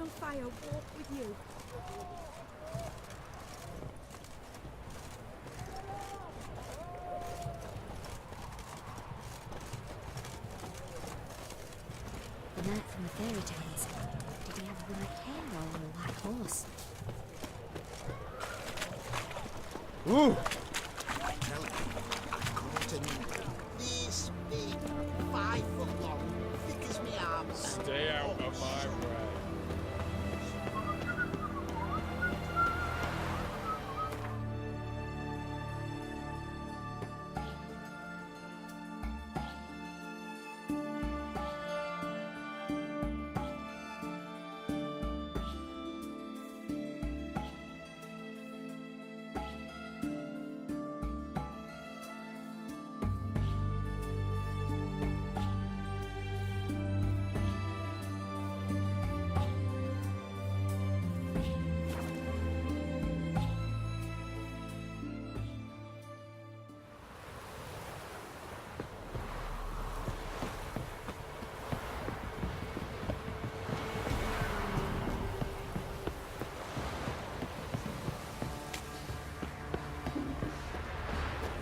bonfire walk with you. The knight from the fairy tales. Did he have a white hair or a white horse? Ooh! I tell you, I caught an eagle this big, 5 foot long, thick as me arms. Stay out of my way.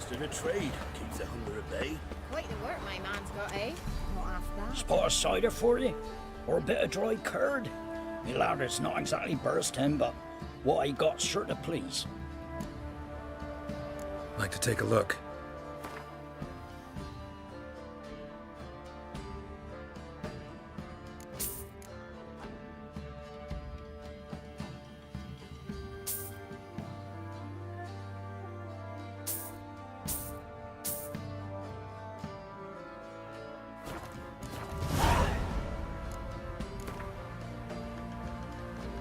Just a trade, keeps the hunger at bay. Quite the work my man's got, eh? Not half bad. Spot of cider for you? Or a bit of dry curd? Me lad, it's not exactly bursting, but what I got's sure to please. Like to take a look.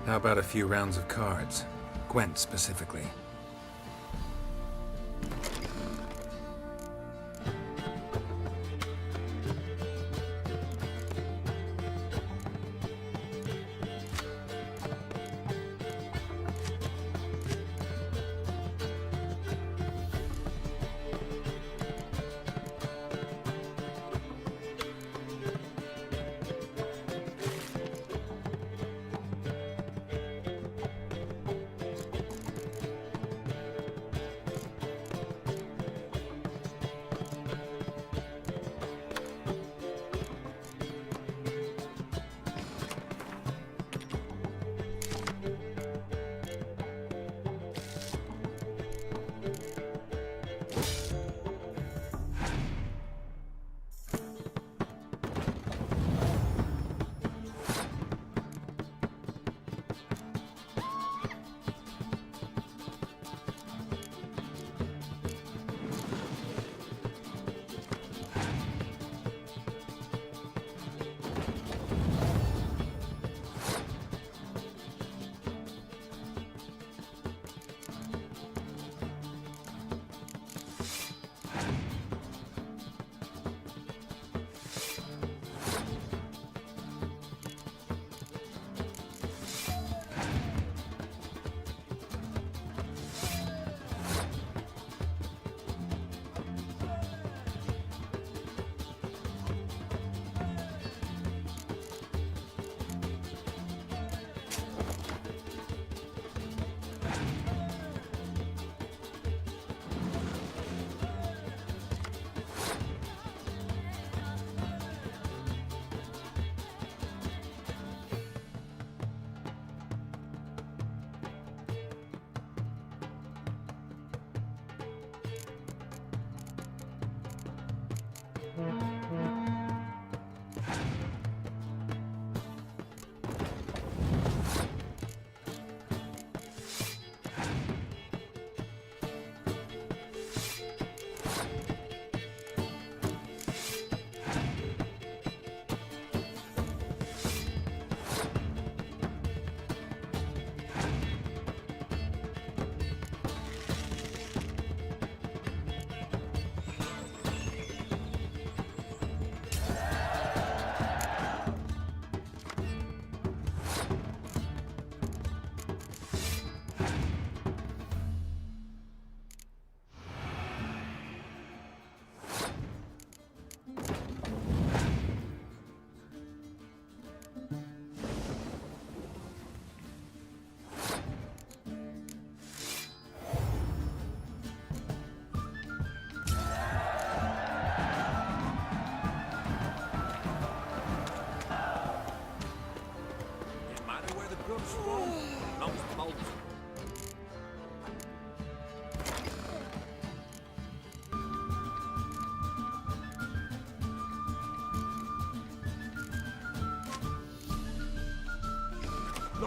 How about a few rounds of cards? Gwent specifically.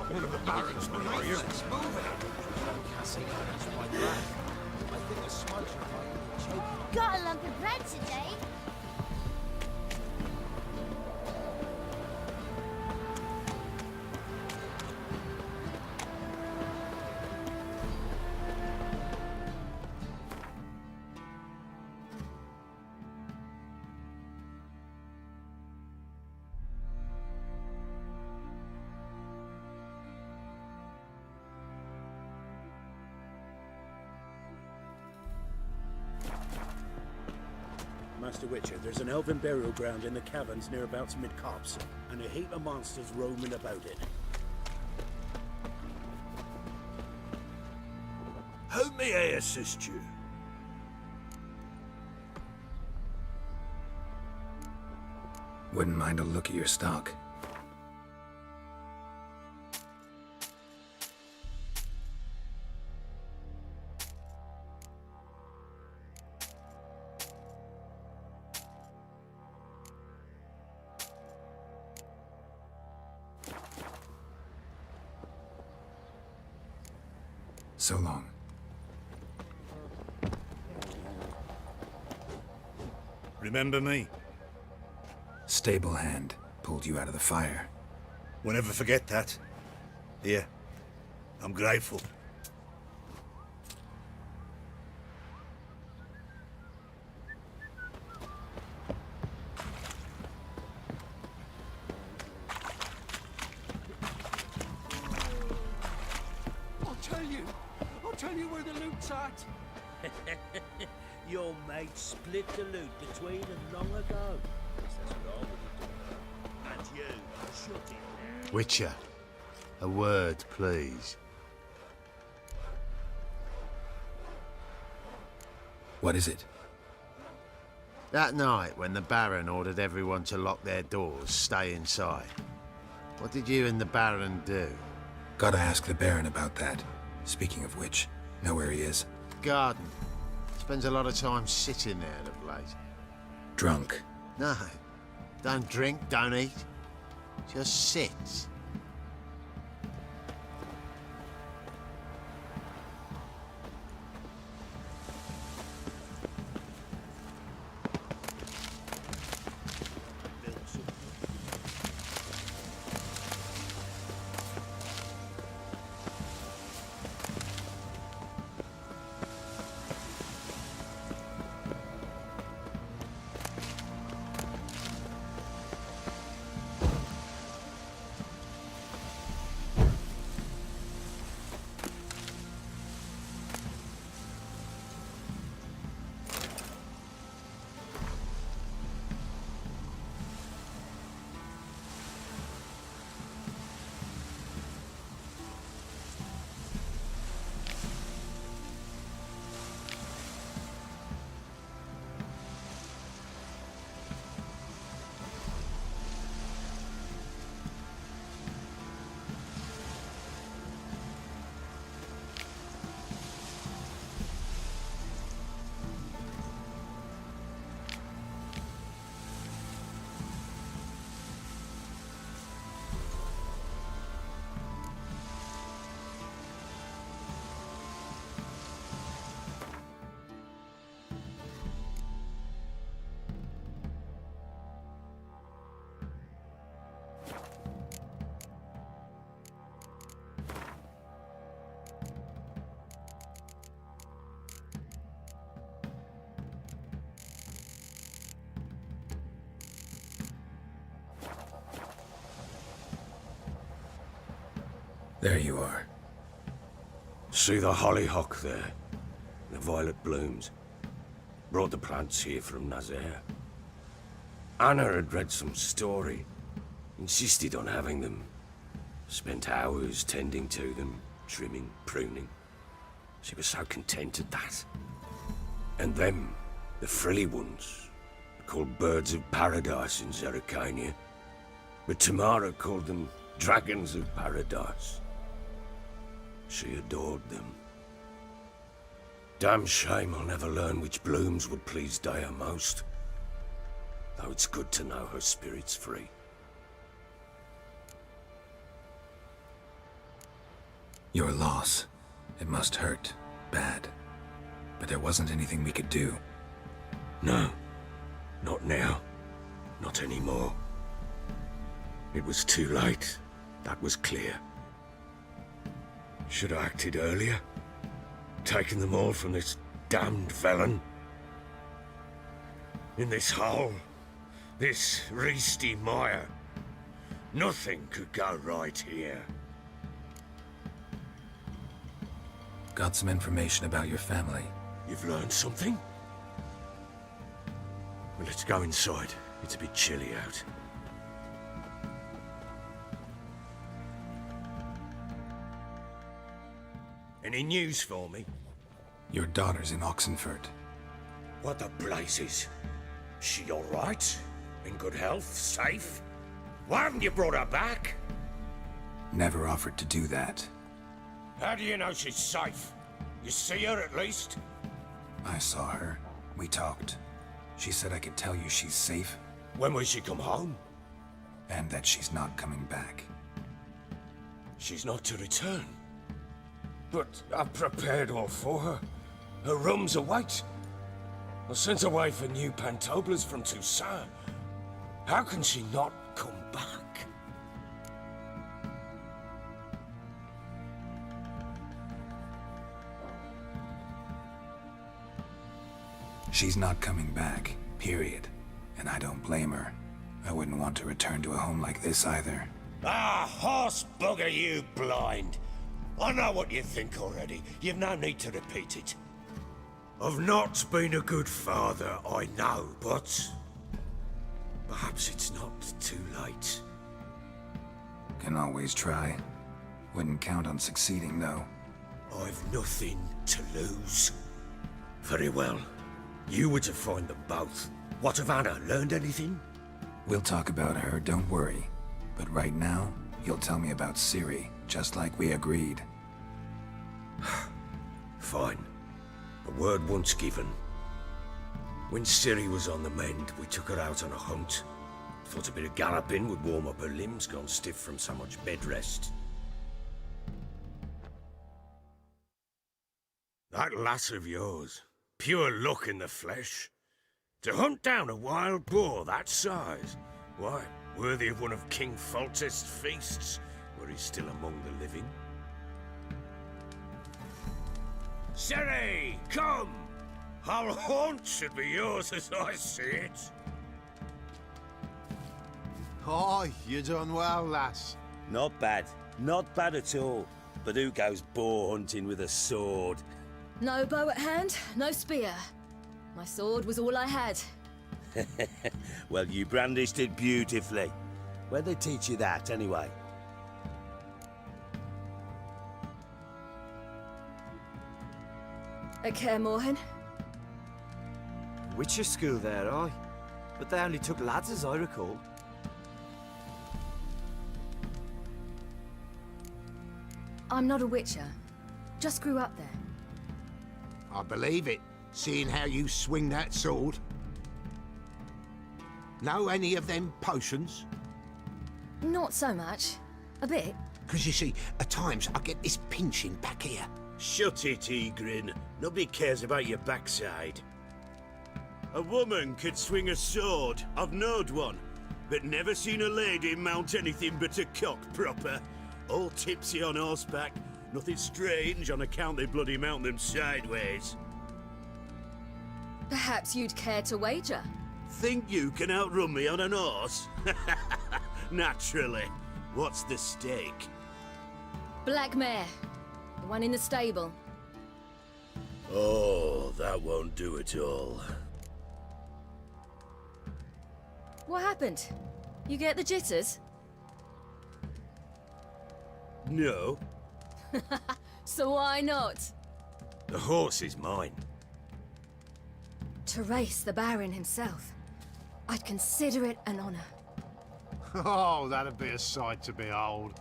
One of the barons will hear you. It's moving. Cassie, that's my breath. I think the smoker might be choking. Got a lump of bread today. Master Witcher, there's an elven burial ground in the caverns nearabouts mid-copse, and a heap of monsters roaming about it. How may I assist you? Wouldn't mind a look at your stock. So long. Remember me? Stable hand pulled you out of the fire. We'll never forget that. Here, I'm grateful. I'll tell you where the loot's at. Your mate split the loot between them long ago. That's what I would have done. And you, shut it now. Witcher, a word, please. What is it? That night when the Baron ordered everyone to lock their doors, stay inside. What did you and the Baron do? Gotta ask the Baron about that. Speaking of which, know where he is? Garden. Spends a lot of time sitting there of late. Drunk. No. Don't drink, don't eat. Just sits. There you are. See the hollyhock there? The violet blooms. Brought the plants here from Nazaire. Anna had read some story. Insisted on having them. Spent hours tending to them, trimming, pruning. She was so content at that. And them, the frilly ones, called birds of paradise in Zerrikania. But Tamara called them dragons of paradise. She adored them. Damn shame I'll never learn which blooms would please Daya most. Though it's good to know her spirit's free. Your loss. It must hurt. Bad. But there wasn't anything we could do. No. Not now. Not anymore. It was too late. That was clear. Should have acted earlier. Taken them all from this damned felon. In this hole. This reesty mire. Nothing could go right here. Got some information about your family. You've learned something? Well, let's go inside. It's a bit chilly out. Any news for me? Your daughter's in Oxenford. What the blazes? She all right? In good health? Safe? Why haven't you brought her back? Never offered to do that. How do you know she's safe? You see her at least? I saw her. We talked. She said I could tell you she's safe. When will she come home? And that she's not coming back. She's not to return. But I've prepared all for her. Her rooms await. I sent away for new pantoblas from Toussaint. How can she not come back? She's not coming back, period. And I don't blame her. I wouldn't want to return to a home like this either. Ah, horse bugger you, blind. I know what you think already. You've no need to repeat it. I've not been a good father, I know, but... perhaps it's not too late. Can always try. Wouldn't count on succeeding, though. I've nothing to lose. Very well. You were to find them both. What of Anna? Learned anything? We'll talk about her, don't worry. But right now, you'll tell me about Ciri, just like we agreed. Fine. A word once given. When Ciri was on the mend, we took her out on a hunt. Thought a bit of galloping would warm up her limbs, gone stiff from so much bed rest. That lass of yours, pure luck in the flesh. To hunt down a wild boar that size, why, worthy of one of King Foltest's feasts, where he's still among the living. Ciri, come! Our haunt should be yours as I see it. Oh, you done well, lass. Not bad. Not bad at all. But who goes boar hunting with a sword? No bow at hand, no spear. My sword was all I had. Well, you brandished it beautifully. Where'd they teach you that, anyway? At Kaer Morhen. Witcher school there, aye. But they only took lads, as I recall. I'm not a witcher. Just grew up there. I believe it, seeing how you swing that sword. Know any of them potions? Not so much. A bit. Because you see, at times I get this pinching back here. Shut it, Egrin. Nobody cares about your backside. A woman could swing a sword. I've knowed one. But never seen a lady mount anything but a cock proper. All tipsy on horseback. Nothing strange on account they bloody mount them sideways. Perhaps you'd care to wager? Think you can outrun me on an horse? Naturally. What's the stake? Black mare. The one in the stable. Oh, that won't do at all. What happened? You get the jitters? No. So why not? The horse is mine. To race the Baron himself. I'd consider it an honor. Oh, that'd be a sight to behold.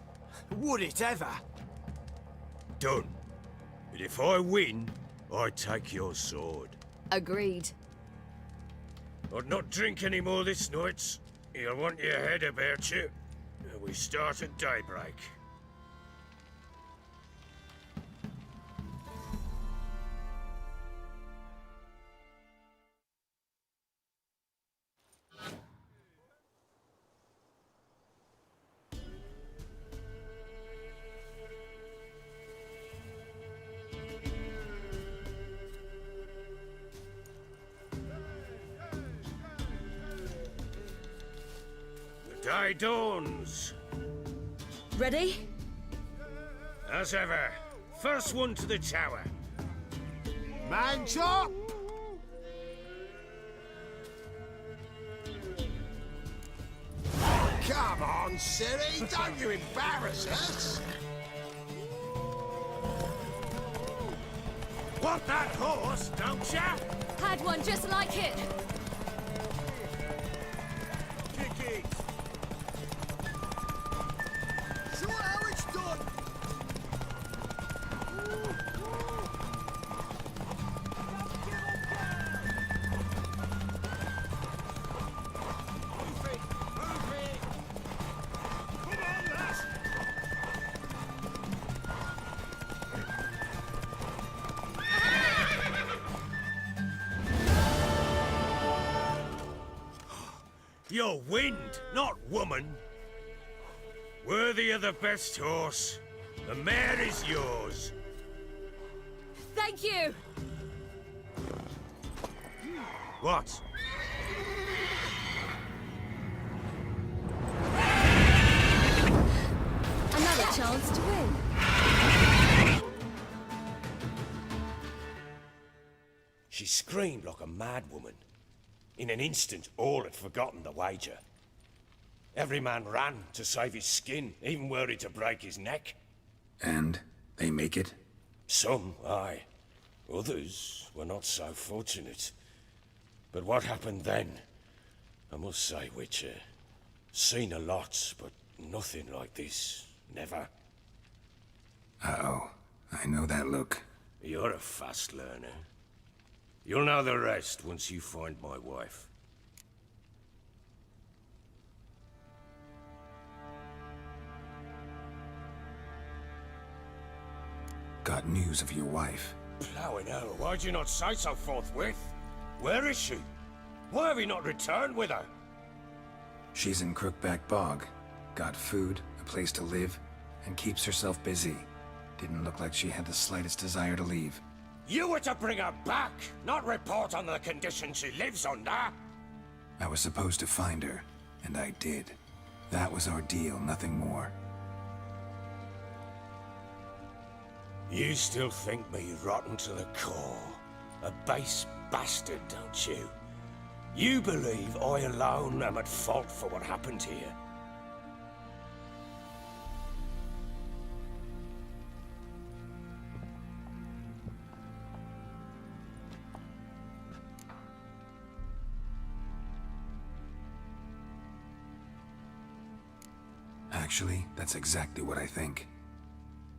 Would it ever? Done. But if I win, I take your sword. Agreed. I'd not drink any more this night. You'll want your head about you. We start at daybreak. Day dawns. Ready? As ever. First one to the tower. Man chop! Come on, Siri, don't you embarrass us! Want that horse, don't ya? Had one just like it. Kick it. Show how it's done! You're wind, not woman. Worthy of the best horse. The mare is yours. Thank you. What? Another chance to win. She screamed like a mad woman. In an instant, all had forgotten the wager. Every man ran to save his skin, even were it to break his neck. And they make it? Some, aye. Others were not so fortunate. But what happened then? I must say, Witcher, seen a lot, but nothing like this. Never. Uh-oh. I know that look. You're a fast learner. You'll know the rest once you find my wife. Got news of your wife. Plowing hell, why'd you not say so forthwith? Where is she? Why have you not returned with her? She's in Crookback Bog. Got food, a place to live, and keeps herself busy. Didn't look like she had the slightest desire to leave. You were to bring her back, not report on the conditions she lives under. I was supposed to find her, and I did. That was our deal, nothing more. You still think me rotten to the core. A base bastard, don't you? You believe I alone am at fault for what happened here. Actually, that's exactly what I think.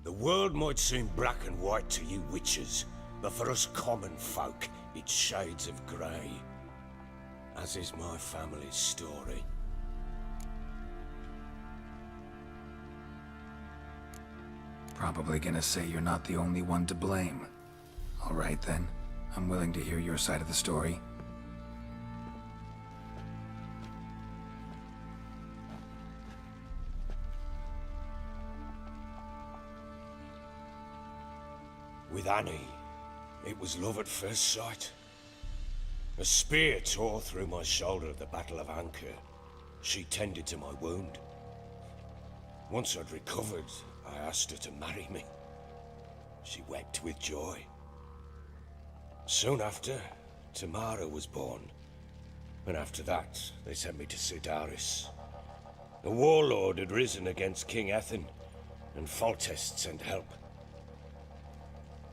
The world might seem black and white to you witches, but for us common folk, it's shades of grey. As is my family's story. Probably gonna say you're not the only one to blame. All right then, I'm willing to hear your side of the story. With Annie, it was love at first sight. A spear tore through my shoulder at the Battle of Anchor. She tended to my wound. Once I'd recovered, I asked her to marry me. She wept with joy. Soon after, Tamara was born. And after that, they sent me to Sidaris. A warlord had risen against King Ethan, and Foltest sent help.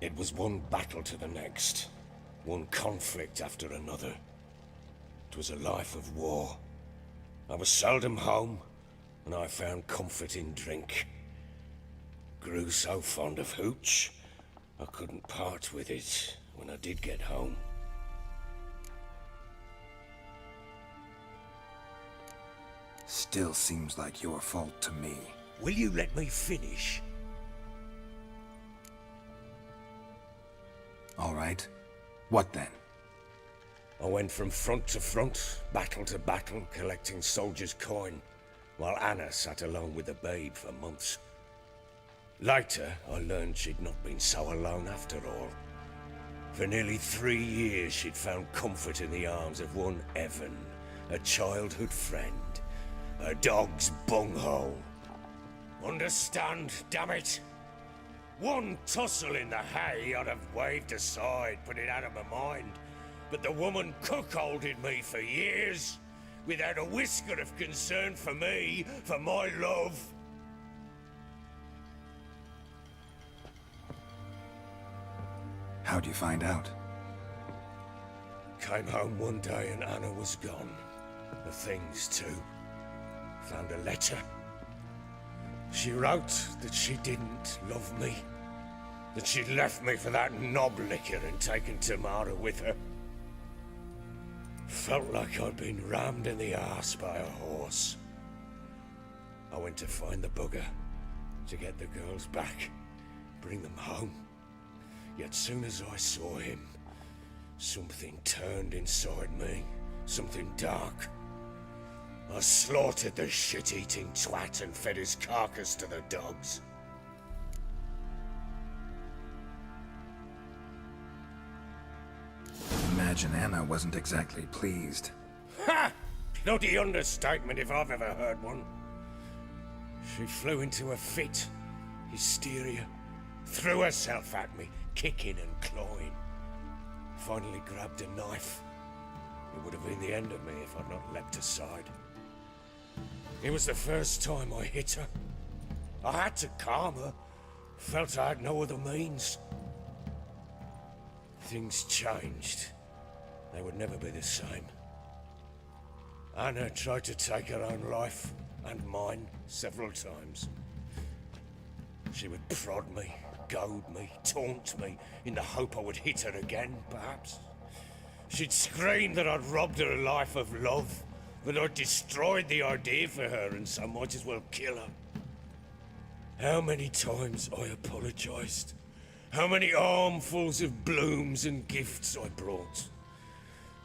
It was one battle to the next, one conflict after another. It was a life of war. I was seldom home, and I found comfort in drink. Grew so fond of hooch, I couldn't part with it when I did get home. Still seems like your fault to me. Will you let me finish? All right. What then? I went from front to front, battle to battle, collecting soldiers' coin, while Anna sat alone with the babe for months. Later, I learned she'd not been so alone after all. For nearly 3 years, she'd found comfort in the arms of one Evan, a childhood friend, A dog's bunghole. Understand, damn it? One tussle in the hay I'd have waved aside, put it out of my mind. But the woman cuckolded me for years, without a whisker of concern for me, for my love. How'd you find out? Came home one day and Anna was gone. The things too. Found a letter. She wrote that she didn't love me. That she'd left me for that knob licker and taken Tamara with her. Felt like I'd been rammed in the arse by a horse. I went to find the bugger, to get the girls back, bring them home. Yet soon as I saw him, something turned inside me, something dark. I slaughtered the shit-eating twat and fed his carcass to the dogs. Imagine Anna wasn't exactly pleased. Ha! Bloody understatement if I've ever heard one. She flew into a fit, hysteria, threw herself at me, kicking and clawing. Finally grabbed a knife. It would have been the end of me if I'd not leapt aside. It was the first time I hit her. I had to calm her. Felt I had no other means. Things changed. They would never be the same. Anna tried to take her own life, and mine, several times. She would prod me, goad me, taunt me, in the hope I would hit her again, perhaps. She'd scream that I'd robbed her life of love, that I'd destroyed the idea for her, and so might as well kill her. How many times I apologized. How many armfuls of blooms and gifts I brought.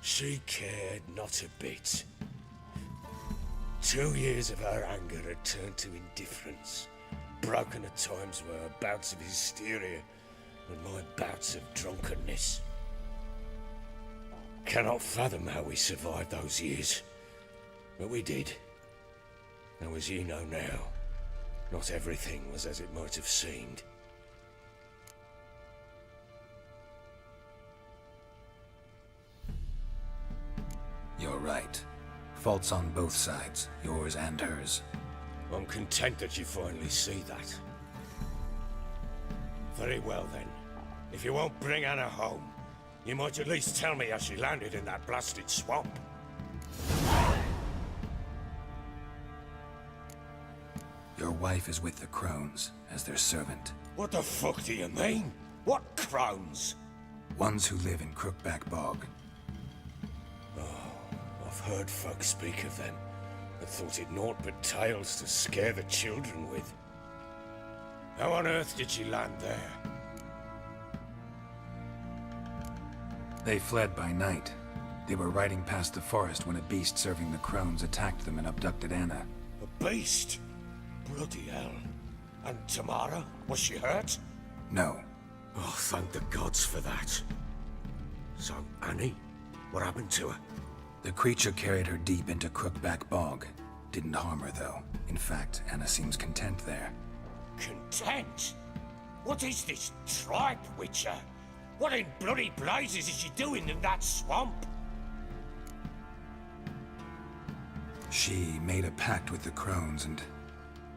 She cared not a bit. 2 years of her anger had turned to indifference, broken at times by her bouts of hysteria and my bouts of drunkenness. Cannot fathom how we survived those years, but we did. Now, as you know now, not everything was as it might have seemed. You're right. Faults on both sides, yours and hers. I'm content that you finally see that. Very well then. If you won't bring Anna home, you might at least tell me how she landed in that blasted swamp. Your wife is with the Crones, as their servant. What the fuck do you mean? What Crones? Ones who live in Crookback Bog. I've heard folk speak of them, but thought it naught but tales to scare the children with. How on earth did she land there? They fled by night. They were riding past the forest when a beast serving the Crones attacked them and abducted Anna. A beast? Bloody hell. And Tamara? Was she hurt? No. Oh, thank the gods for that. So, Annie? What happened to her? The creature carried her deep into Crookback Bog. Didn't harm her, though. In fact, Anna seems content there. Content? What is this tripe, Witcher? What in bloody blazes is she doing in that swamp? She made a pact with the Crones and...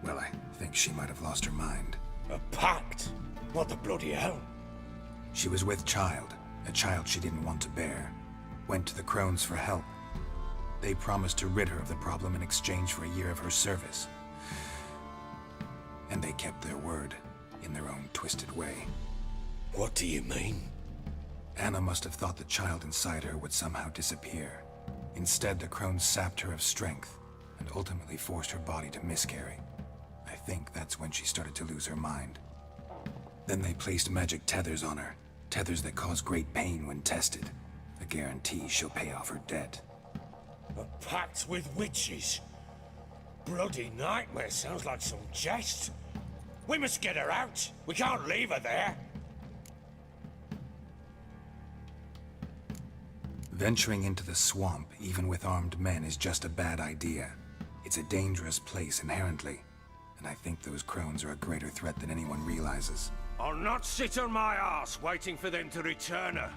well, I think she might have lost her mind. A pact? What the bloody hell? She was with child, a child she didn't want to bear. Went to the Crones for help. They promised to rid her of the problem in exchange for a year of her service. And they kept their word, in their own twisted way. What do you mean? Anna must have thought the child inside her would somehow disappear. Instead, the Crones sapped her of strength, and ultimately forced her body to miscarry. I think that's when she started to lose her mind. Then they placed magic tethers on her, tethers that cause great pain when tested. A guarantee she'll pay off her debt. A pact with witches? Bloody nightmare, sounds like some jest. We must get her out. We can't leave her there. Venturing into the swamp, even with armed men, is just a bad idea. It's a dangerous place inherently, and I think those crones are a greater threat than anyone realizes. I'll not sit on my arse waiting for them to return her.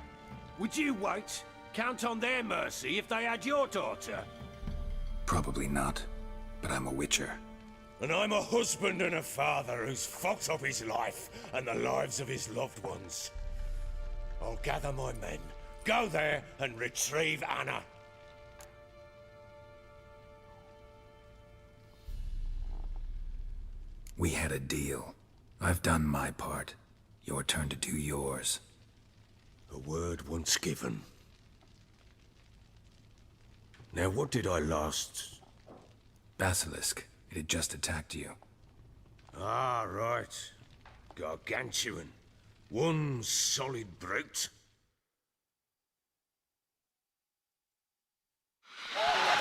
Would you wait? Count on their mercy if they had your daughter? Probably not, but I'm a witcher. And I'm a husband and a father who's fucked up his life and the lives of his loved ones. I'll gather my men, go there and retrieve Anna. We had a deal. I've done my part. Your turn to do yours. A word once given. Now what did I last... Basilisk. It had just attacked you. Ah, right. Gargantuan. One solid brute. Right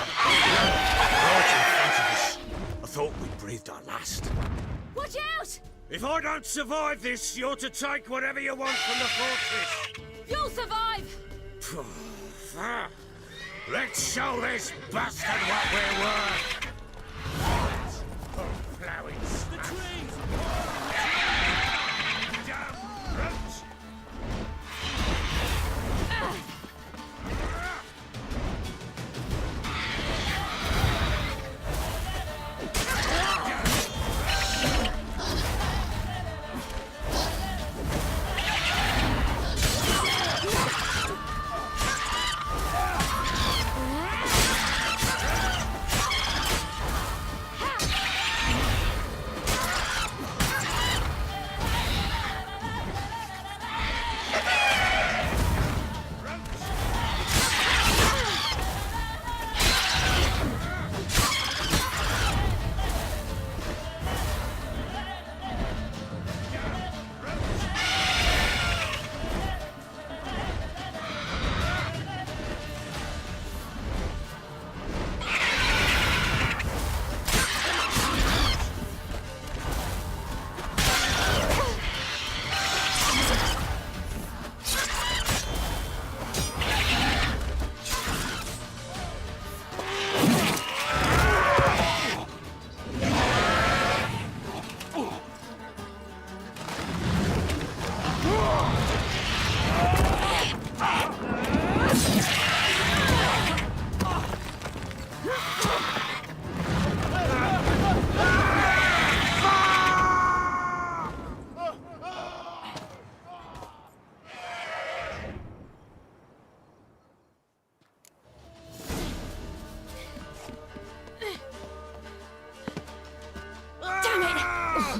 in front of us. I thought we'd breathed our last. Watch out! If I don't survive this, you're to take whatever you want from the fortress. You'll survive! Let's show this bastard what we're worth. The trees! Down, roots!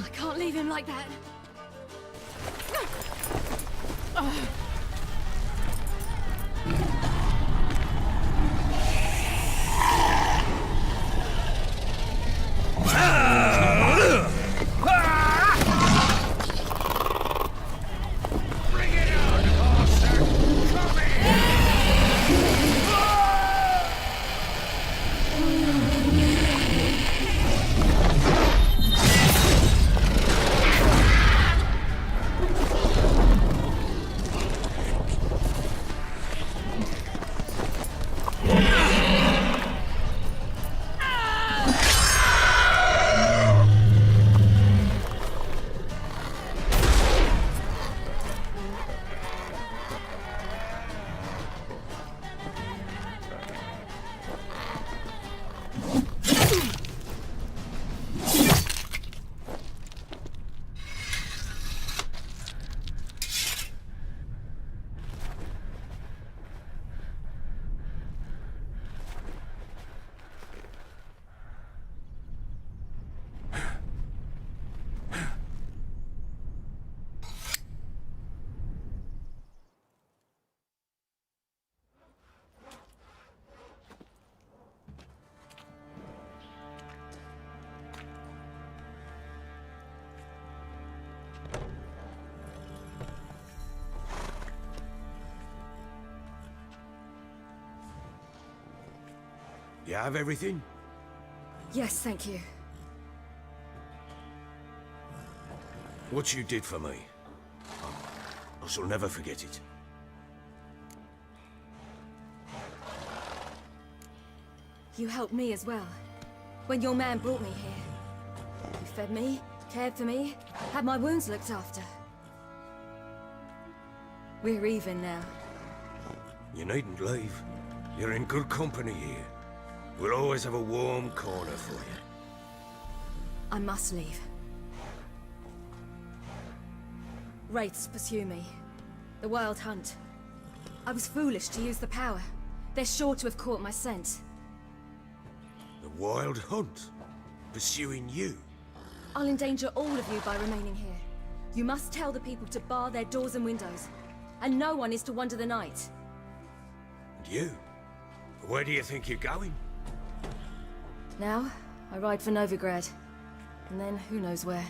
I can't leave him like that. You have everything? Yes, thank you. What you did for me, I shall never forget it. You helped me as well. When your man brought me here. You fed me, cared for me, had my wounds looked after. We're even now. You needn't leave. You're in good company here. We'll always have a warm corner for you. I must leave. Wraiths pursue me. The Wild Hunt. I was foolish to use the power. They're sure to have caught my scent. The Wild Hunt? Pursuing you? I'll endanger all of you by remaining here. You must tell the people to bar their doors and windows. And no one is to wander the night. And you? Where do you think you're going? Now, I ride for Novigrad. And then who knows where.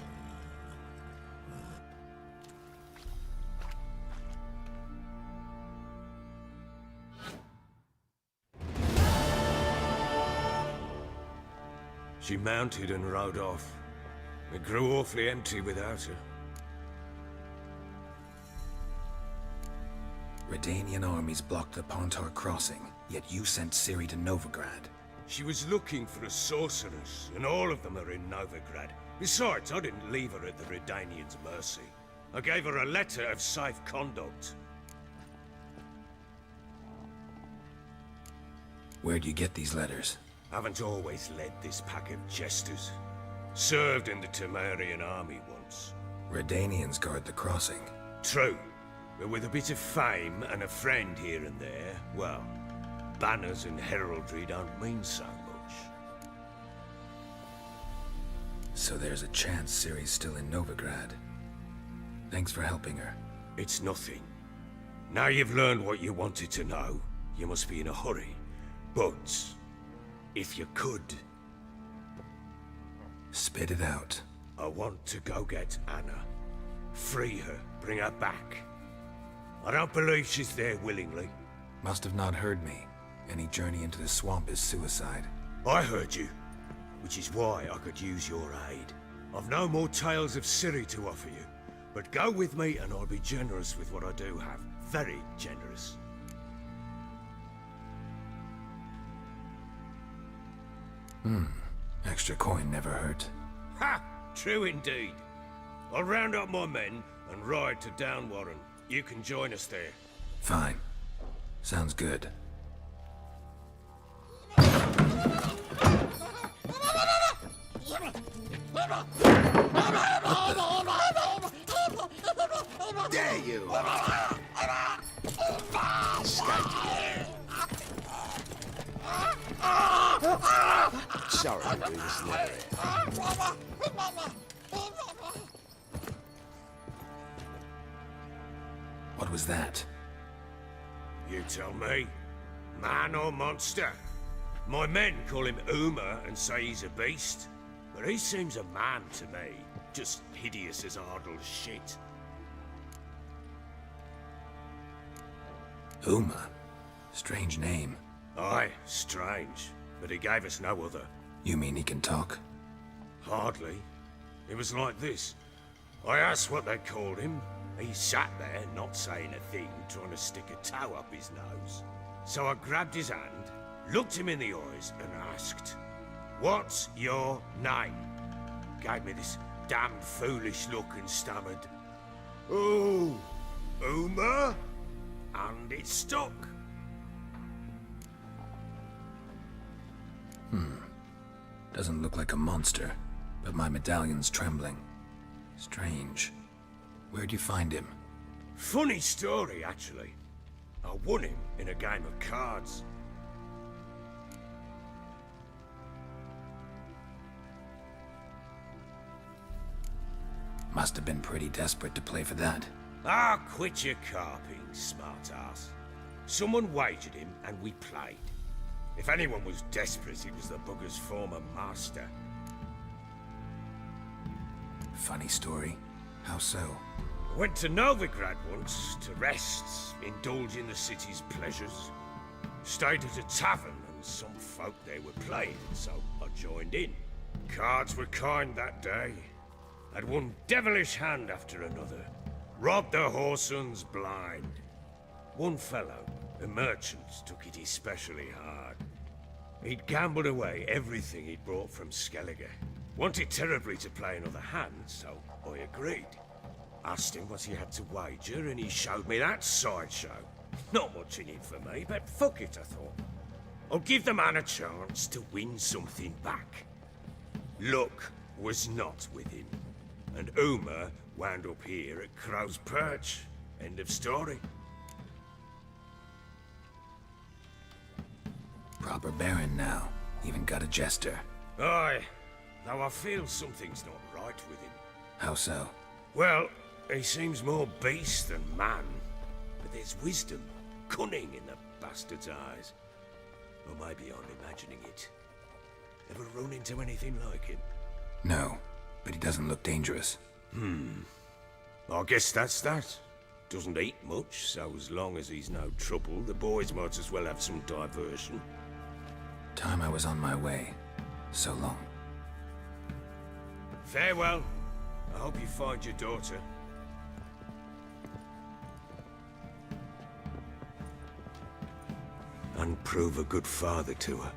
She mounted and rode off. It grew awfully empty without her. Redanian armies blocked the Pontar crossing, yet you sent Ciri to Novigrad. She was looking for a sorceress, and all of them are in Novigrad. Besides, I didn't leave her at the Redanians' mercy. I gave her a letter of safe conduct. Where'd you get these letters? Haven't always led this pack of jesters. Served in the Temerian army once. Redanians guard the crossing. True. But with a bit of fame and a friend here and there, well, banners and heraldry don't mean so much. So there's a chance Ciri's still in Novigrad. Thanks for helping her. It's nothing. Now you've learned what you wanted to know, you must be in a hurry. But, if you could... Spit it out. I want to go get Anna. Free her, bring her back. I don't believe she's there willingly. Must have not heard me. Any journey into the swamp is suicide. I heard you, which is why I could use your aid. I've no more tales of Ciri to offer you, but go with me and I'll be generous with what I do have. Very generous. Extra coin never hurt. Ha! True indeed. I'll round up my men and ride to Downwarren. You can join us there. Fine. Sounds good. Dare you! Sorry, we was never here. What was that? You tell me. Man or monster? My men call him Uma and say he's a beast. But he seems a man to me. Just hideous as Ardle's shit. Uma? Strange name. Aye, strange. But he gave us no other. You mean he can talk? Hardly. It was like this. I asked what they called him. He sat there, not saying a thing, trying to stick a toe up his nose. So I grabbed his hand, looked him in the eyes, and asked, "What's your name?" Gave me this damn foolish look and stammered, "Oh, Uma?" And it stuck. Doesn't look like a monster, but my medallion's trembling. Strange. Where'd you find him? Funny story, actually. I won him in a game of cards. Must have been pretty desperate to play for that. Ah, quit your carping, smart-ass. Someone wagered him, and we played. If anyone was desperate, it was the bugger's former master. Funny story. How so? I went to Novigrad once, to rest, indulge in the city's pleasures. Stayed at a tavern, and some folk there were playing, so I joined in. Cards were kind that day. Had one devilish hand after another. Robbed the whoreson blind. One fellow, a merchant, took it especially hard. He'd gambled away everything he'd brought from Skellige. Wanted terribly to play another hand, so I agreed. Asked him what he had to wager, and he showed me that sideshow. Not much in it for me, but fuck it, I thought. I'll give the man a chance to win something back. Luck was not with him, and Uma wound up here at Crow's Perch. End of story. Proper baron now. Even got a jester. Aye, though I feel something's not right with him. How so? Well, he seems more beast than man, but there's wisdom, cunning in the bastard's eyes. Or maybe I'm imagining it. Ever run into anything like him? No, but he doesn't look dangerous. I guess that's that. Doesn't eat much, so as long as he's no trouble, the boys might as well have some diversion. Time I was on my way. So long. Farewell. I hope you find your daughter. And prove a good father to her.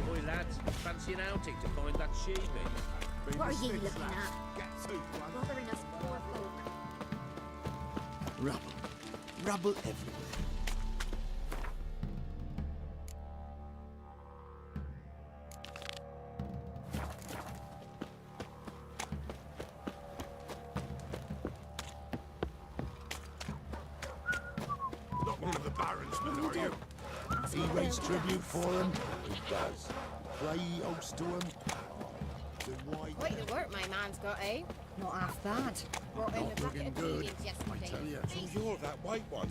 Boy, lads, fancy an outing to find that sheepy? What are you looking at? Bothering us poor folk. Rubble. Rubble everywhere. Not one of the Baron's men, are you? He raised tribute for him. He does. Pray he owes to him. Then why? Quite the work my man's got, eh? Not half bad. Brought in a bucket looking of good, ingredients yesterday. I tell you. So you're that white one.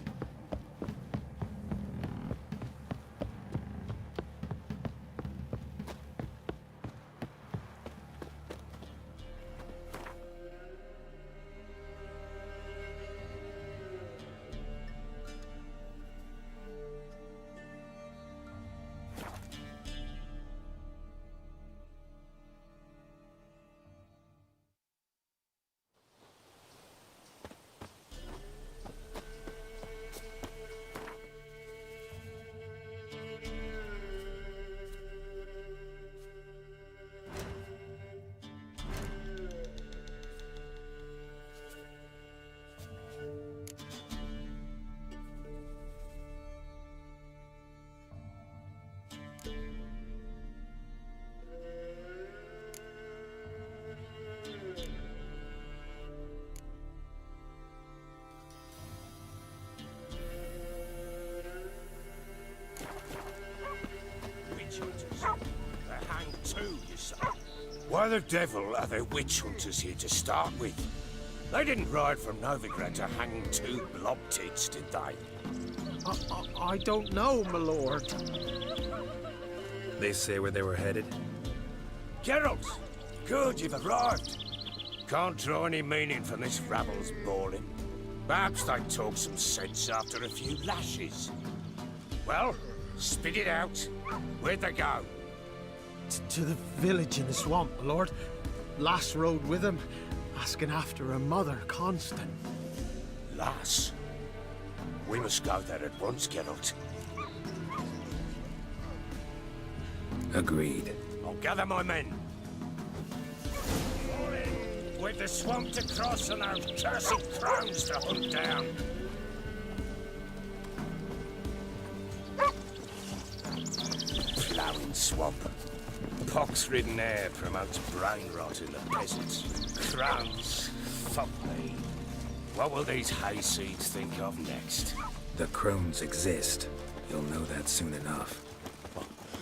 Witch hunters. They're hanged too, you say. Why the devil are there witch hunters here to start with? They didn't ride from Novigrad to hang two blob tits, did they? I don't know, my lord. They say where they were headed? Geralt! Good, you've arrived. Can't draw any meaning from this rabble's bawling. Perhaps they talk some sense after a few lashes. Well, spit it out. Where'd they go? To the village in the swamp, my lord. Lass rode with him, asking after her mother, Constant. Lass? We must go there at once, Geralt. Agreed. I'll gather my men. Fall in! with the swamp to cross and our cursed crowns to hunt down. Ploughing swamp. Pox-ridden air promotes brain rot in the peasants. Crowns, fuck me. What will these hayseeds think of next? The crones exist. You'll know that soon enough.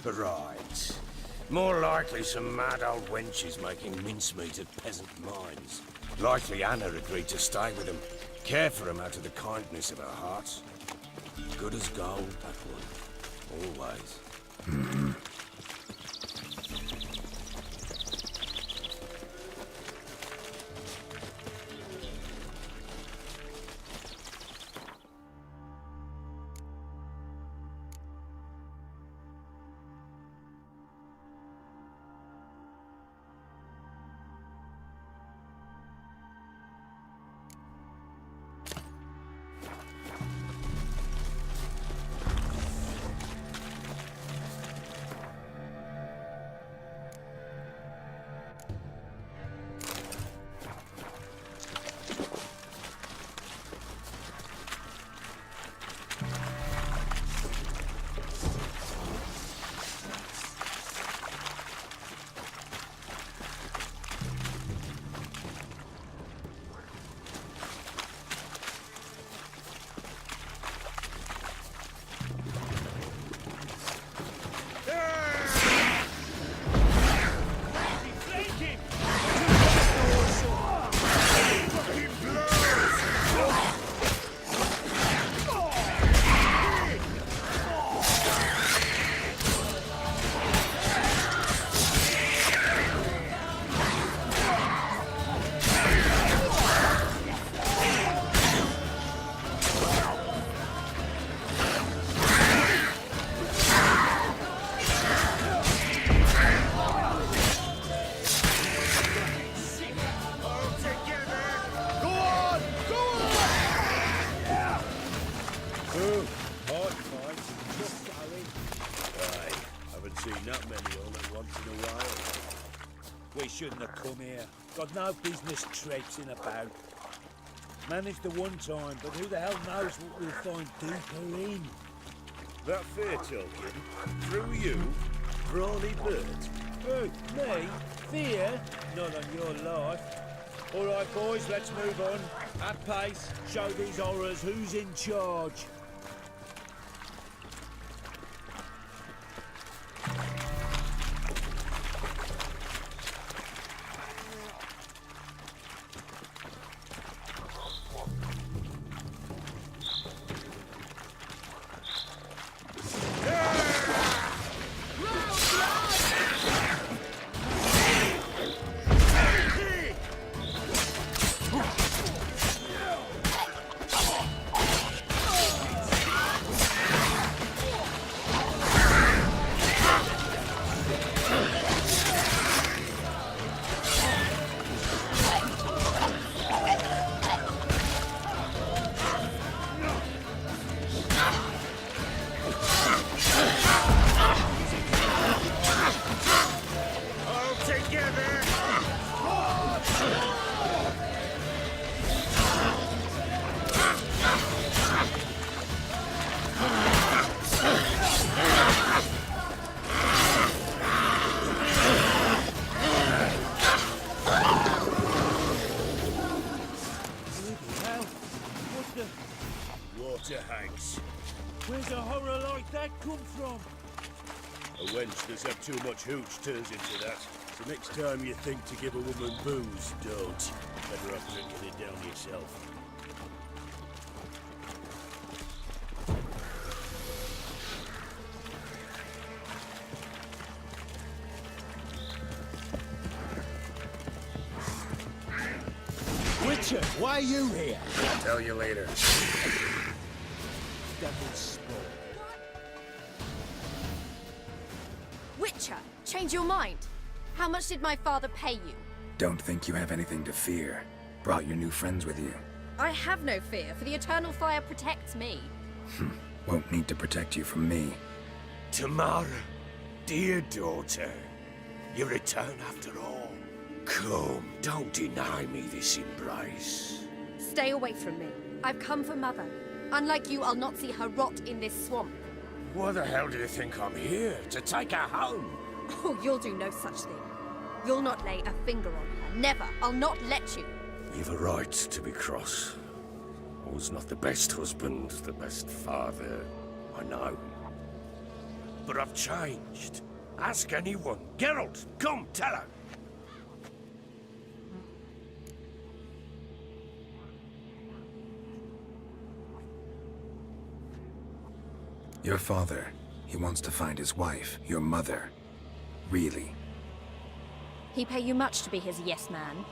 Right. More likely some mad old wenches making mincemeat at peasant mines. Likely Anna agreed to stay with them, care for them out of the kindness of her heart. Good as gold, that one. Always. Mm-hmm. We shouldn't have come here. Got no business traipsing about. Managed the one time, but who the hell knows what we'll find deeper in? That fair talking? Through you? Brawny bird? Who? Me? Fear? Not on your life. All right, boys, let's move on. At pace, show these horrors who's in charge. Where's a horror like that come from? A wench that's had too much hooch turns into that. So next time you think to give a woman booze, don't. Better off drinking it down yourself. Witcher, why are you here? I'll tell you later. Devil's spawn. Witcher, change your mind. How much did my father pay you? Don't think you have anything to fear. Brought your new friends with you. I have no fear, for the eternal fire protects me. Won't need to protect you from me. Tamara, dear daughter, you return after all. Come, don't deny me this embrace. Stay away from me. I've come for Mother. Unlike you, I'll not see her rot in this swamp. Why the hell do you think I'm here? To take her home? Oh, you'll do no such thing. You'll not lay a finger on her. Never. I'll not let you. You've a right to be cross. I was not the best husband, the best father, I know. But I've changed. Ask anyone. Geralt, come, tell her. Your father, he wants to find his wife, your mother. Really? He pay you much to be his yes man.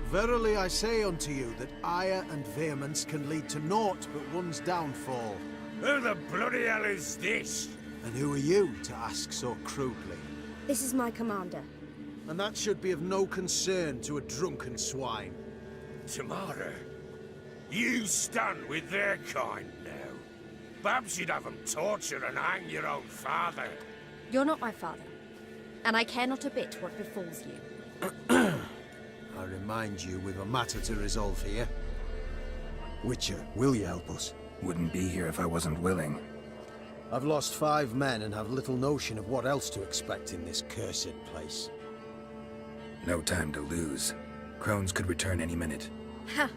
Verily I say unto you that ire and vehemence can lead to naught but one's downfall. Who the bloody hell is this? And who are you to ask so crudely? This is my commander. And that should be of no concern to a drunken swine. Tamara, you stand with their kind now. Perhaps you'd have them torture and hang your own father. You're not my father. And I care not a bit what befalls you. I remind you we've a matter to resolve here. Witcher, will you help us? Wouldn't be here if I wasn't willing. I've lost 5 men and have little notion of what else to expect in this cursed place. No time to lose. Crones could return any minute. Ha!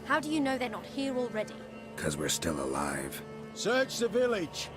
How do you know they're not here already? 'Cause we're still alive. Search the village!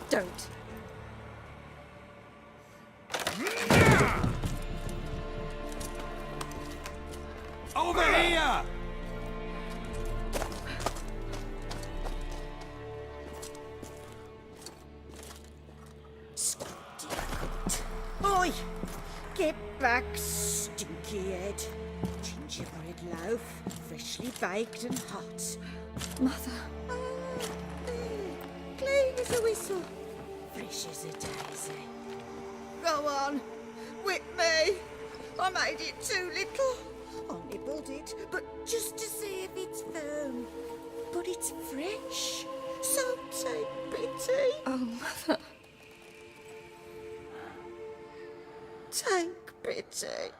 Don't. Over here! Oi! Get back, stinky head. Gingerbread loaf, freshly baked and hot. Mother. Clean as a whistle. Fresh as a daisy. Go on. Whip me. I made it too little. I nibbled it, but just to see if it's firm. But it's fresh. So take pity. Oh, Mother. Take pity.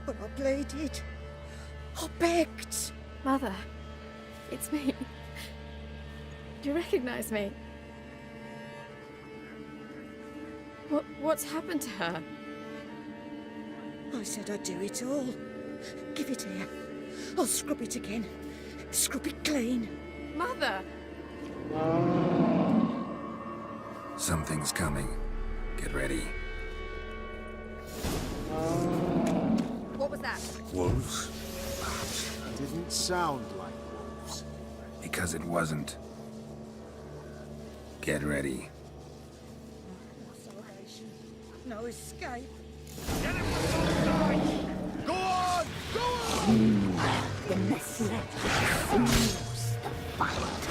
But I pleaded. I begged. Mother, it's me. Do you recognize me? What's happened to her? I said I'd do it all. Give it here. I'll scrub it again. Scrub it clean. Mother! Something's coming. Get ready. What was that? Wolves? Didn't sound like wolves. Because it wasn't. Get ready. Salvation. No escape. Go on! Go on! The messy continues the fight.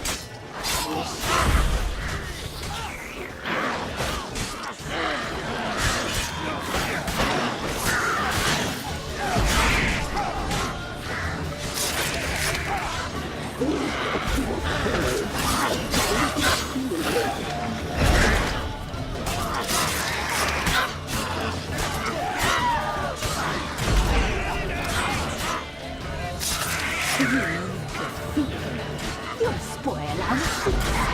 You'll spoil our feast.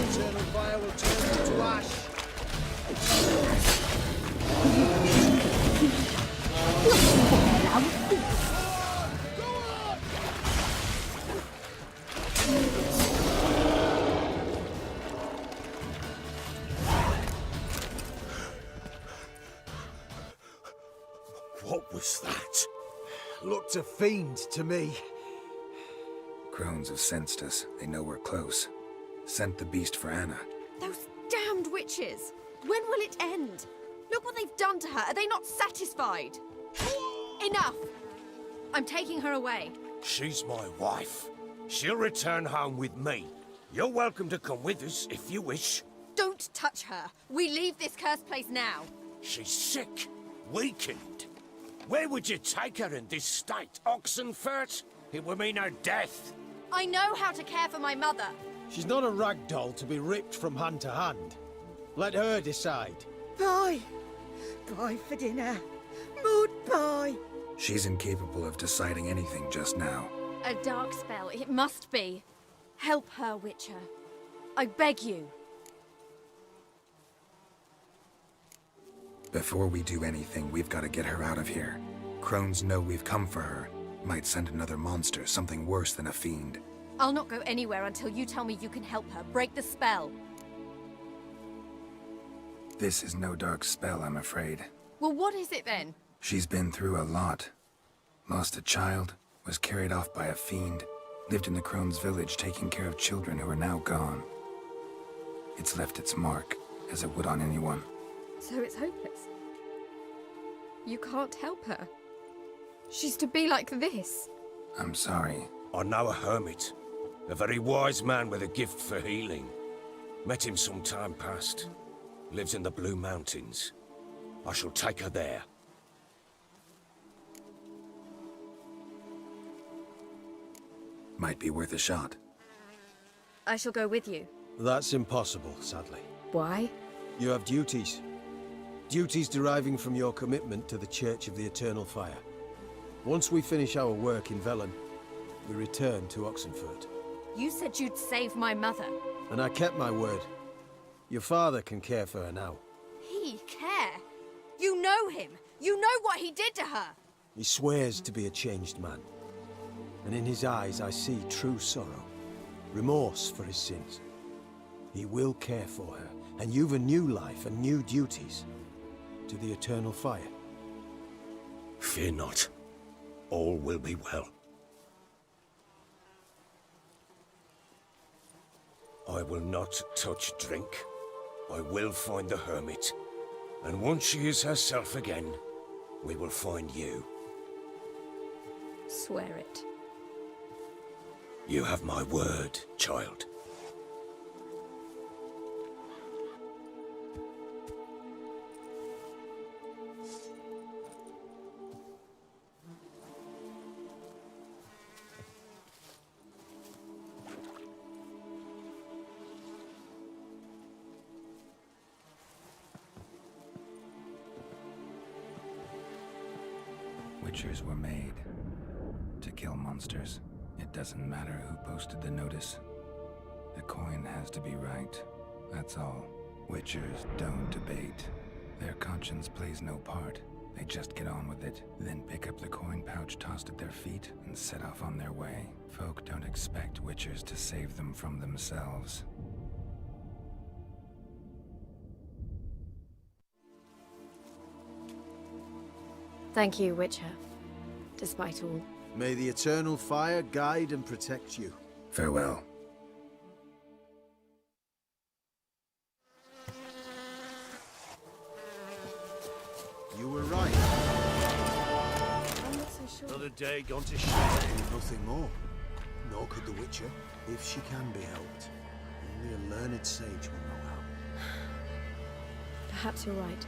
Eternal fire will turn you to ash. What was that? Looked a fiend to me. Crones have sensed us. They know we're close. Sent the beast for Anna. Those damned witches! When will it end? Look what they've done to her. Are they not satisfied? Enough! I'm taking her away. She's my wife. She'll return home with me. You're welcome to come with us if you wish. Don't touch her. We leave this cursed place now. She's sick, weakened. Where would you take her in this state? Oxenfurt? It would mean her death. I know how to care for my mother. She's not a rag doll to be ripped from hand to hand. Let her decide. Bye. Bye for dinner. Mood bye. She's incapable of deciding anything just now. A dark spell, it must be. Help her, Witcher. I beg you. Before we do anything, we've got to get her out of here. Crones know we've come for her. Might send another monster, something worse than a fiend. I'll not go anywhere until you tell me you can help her. Break the spell. This is no dark spell, I'm afraid. Well, what is it then? She's been through a lot. Lost a child, was carried off by a fiend, lived in the Crone's village taking care of children who are now gone. It's left its mark, as it would on anyone. So it's hopeless. You can't help her. She's to be like this. I'm sorry. I know a hermit. A very wise man with a gift for healing. Met him some time past. Lives in the Blue Mountains. I shall take her there. Might be worth a shot. I shall go with you. That's impossible, sadly. Why? You have duties. Duties deriving from your commitment to the Church of the Eternal Fire. Once we finish our work in Velen, we return to Oxenfurt. You said you'd save my mother. And I kept my word. Your father can care for her now. He care? You know him. You know what he did to her. He swears to be a changed man. And in his eyes I see true sorrow. Remorse for his sins. He will care for her. And you've a new life and new duties. To the Eternal Fire. Fear not. All will be well. I will not touch drink. I will find the hermit. And once she is herself again, we will find you. Swear it. You have my word, child. Witchers were made to kill monsters. It doesn't matter who posted the notice. The coin has to be right. That's all. Witchers don't debate. Their conscience plays no part. They just get on with it, then pick up the coin pouch tossed at their feet and set off on their way. Folk don't expect Witchers to save them from themselves. Thank you, Witcher. despite all. May the eternal fire guide and protect you. Farewell. You were right. I'm not so sure. Another day gone to shit. Nothing more. Nor could the Witcher, if she can be helped. Only a learned sage will know how. Perhaps you're right.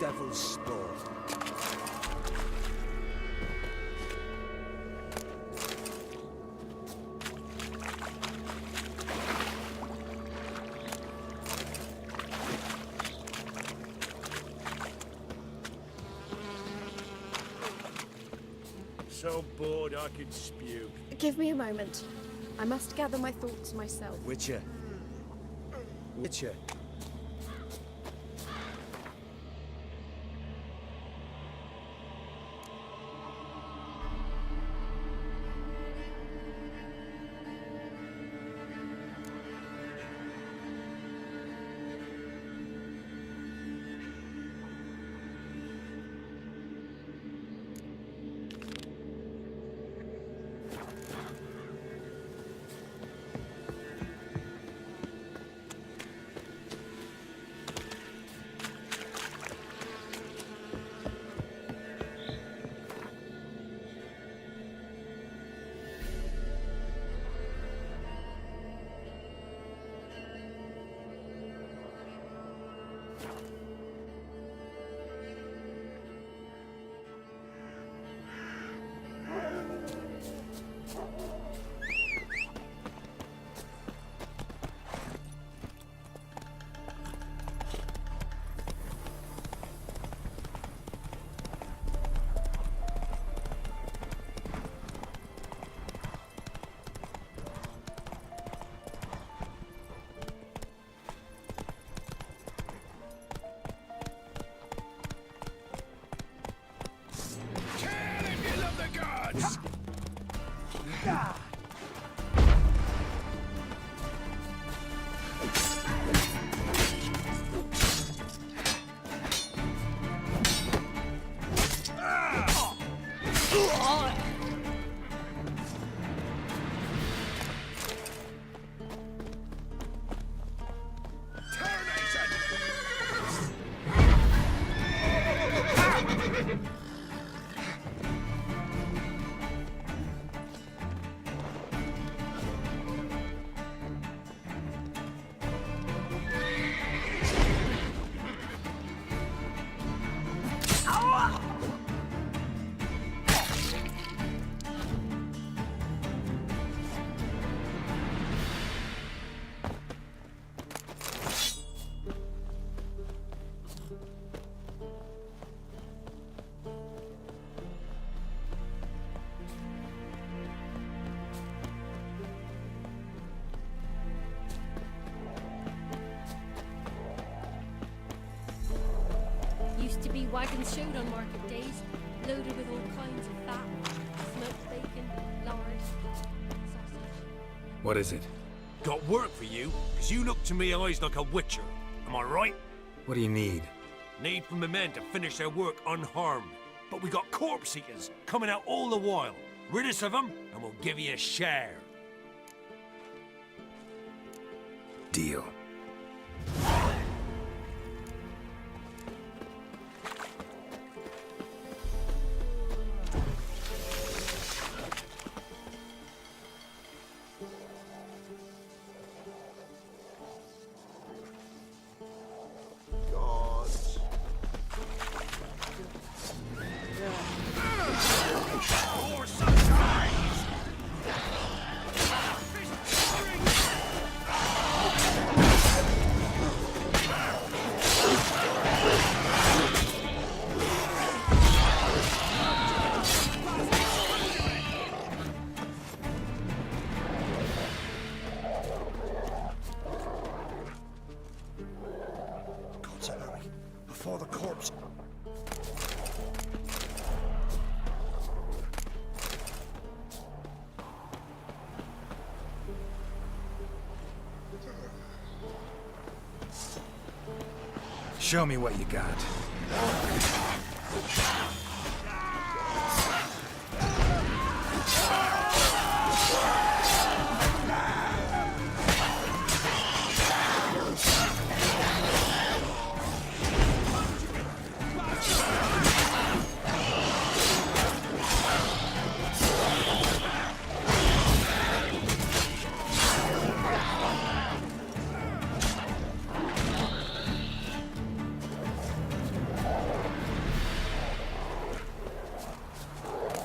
Devil's sport. So bored I could spew. Give me a moment. I must gather my thoughts myself. Witcher. Witcher. Used to be wagons showed on market days, loaded with all kinds of fat, smoked bacon, lard, sausage. What is it? Got work for you, because you look to me eyes like a witcher. Am I right? What do you need? Need for my men to finish their work unharmed. But we got corpse eaters coming out all the while. Rid us of them, and we'll give you a share. Deal. corpse. Show me what you got.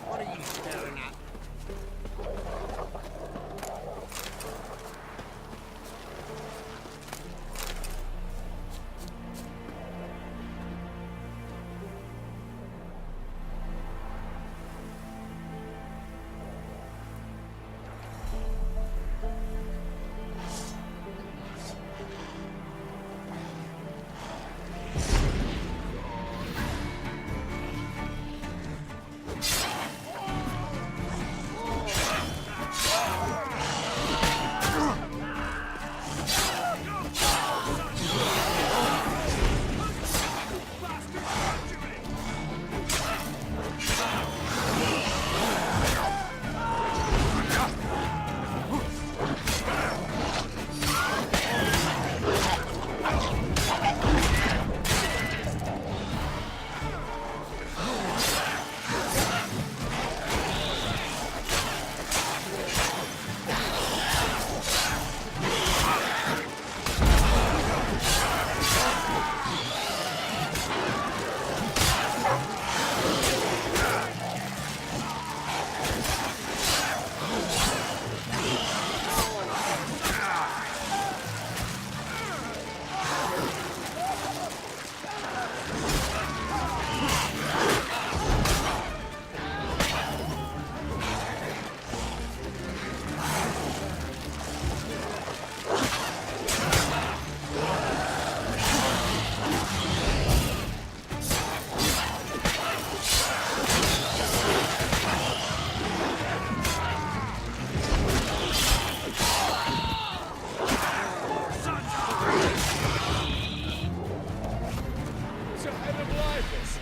What are you staring at? It's a hell of life, this.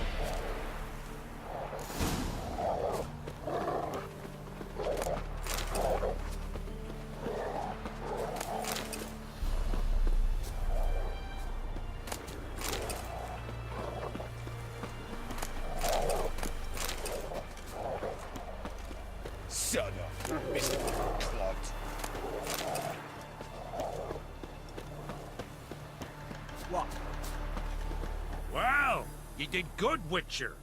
Son of Mr. Clot. What? Well, you did good, Witcher.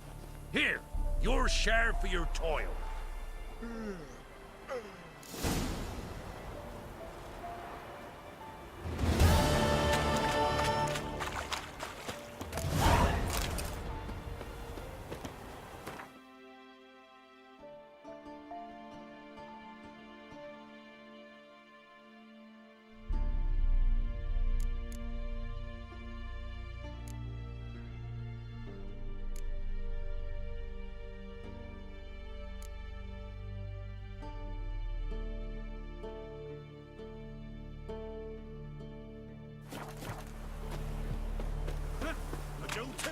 Here, your share for your toil. I do too.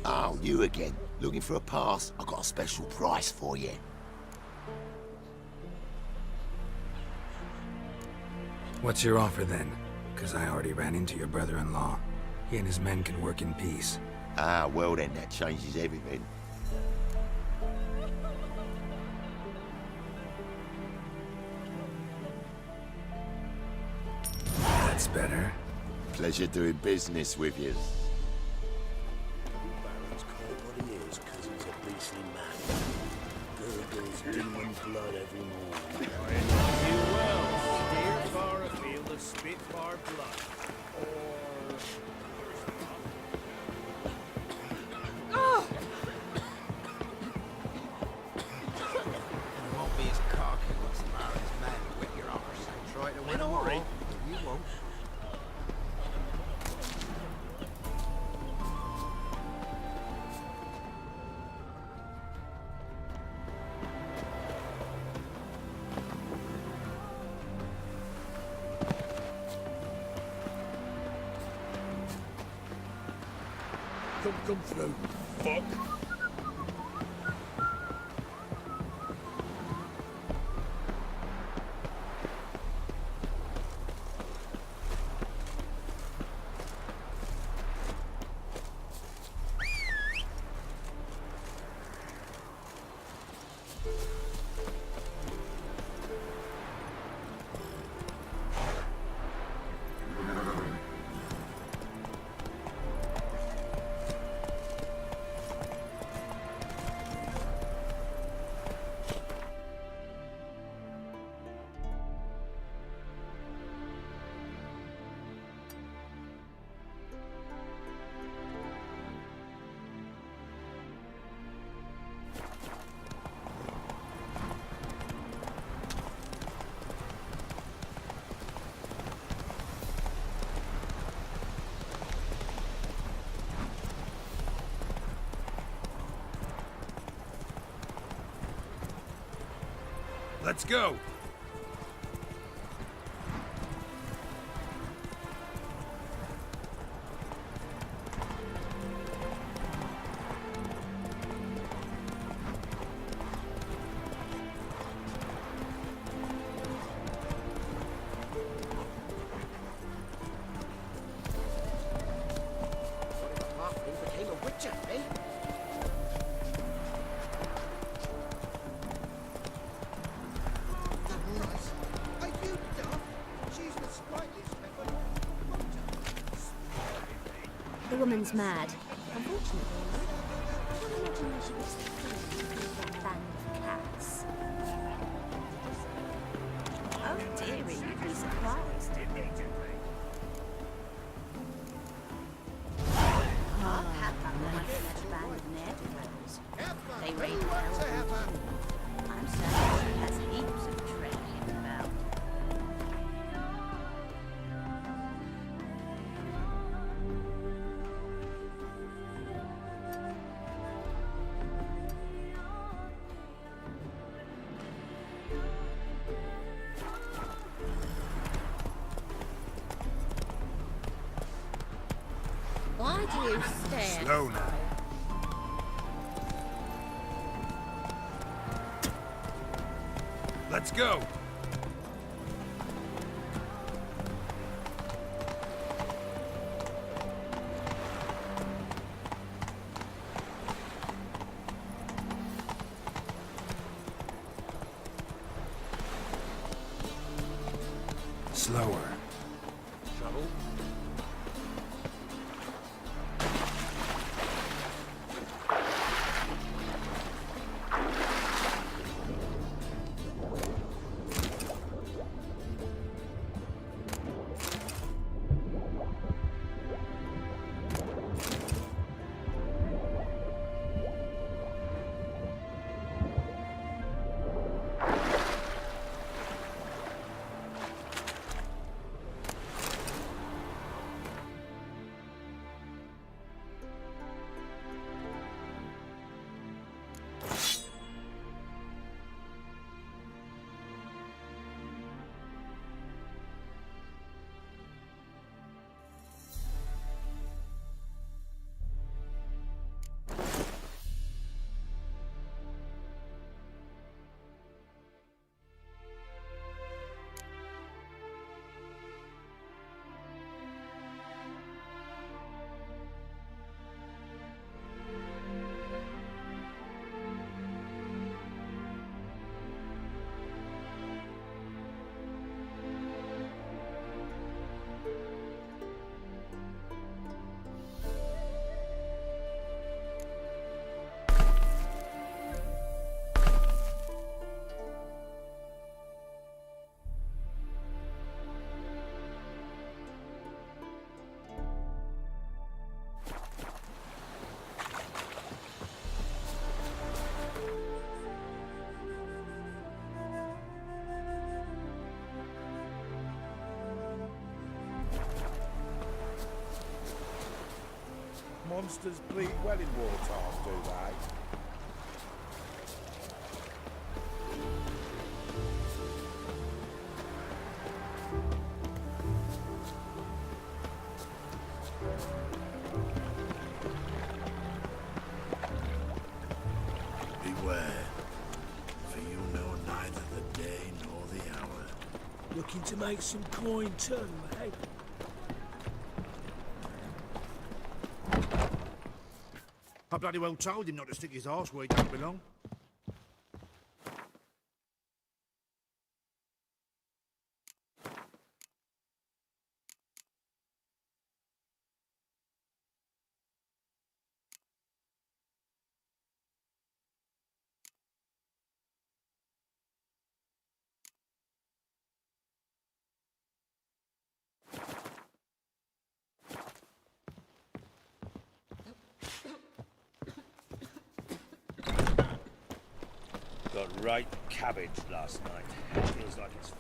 Oh, you again. Looking for a pass? I got a special price for you. What's your offer then? Because I already ran into your brother-in-law. He and his men can work in peace. Ah, well then, that changes everything. That's better. Pleasure doing business with you. Baron's blood every morning. I know you well. Steer far afield and spit far blood. You won't be as cocky once the Baron's men whip your arse. Try to win them all, but you won't. Come through. Fuck. Let's go! He became a witcher, eh? Are you dumb? She's the sprightliest pepper. The woman's mad. Unfortunately, I can't imagine where she gets the food from a band of cats. Oh dearie, you'd be surprised. I've had that with my band of ne'er-do-wells. They raid well. I'm certain she has heaps of treasure hidden about. Why do you stand? Slow now. Let's go! Slower. Trouble? monsters bleed well in war times, do they? Beware, for you know neither the day nor the hour. Looking to make some coin too, eh? I bloody well told him not to stick his arse where he don't belong. Got right cabbage last night. Feels like it's...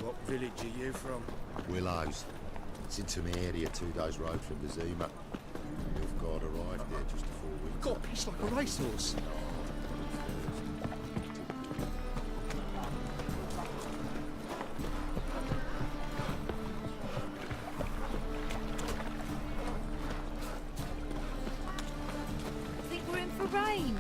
What village are you from? Willows. It's into my area 2 days' road from the Zima. We've got arrived there just before winter. Got a piece like a racehorse. I think we're in for rain.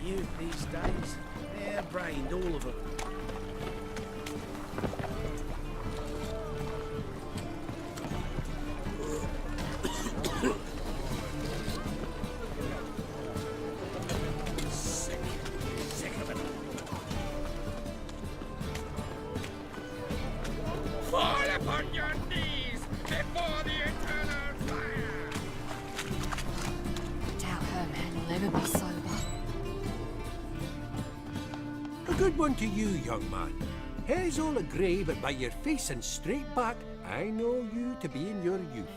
Youth these days. Hair-brained, all of them. Sick of it. Fall upon your knees before the eternal fire! Doubt her man will ever be sober. A good one to you, young man. Hair's all a grey, but by your face and straight back, I know you to be in your youth.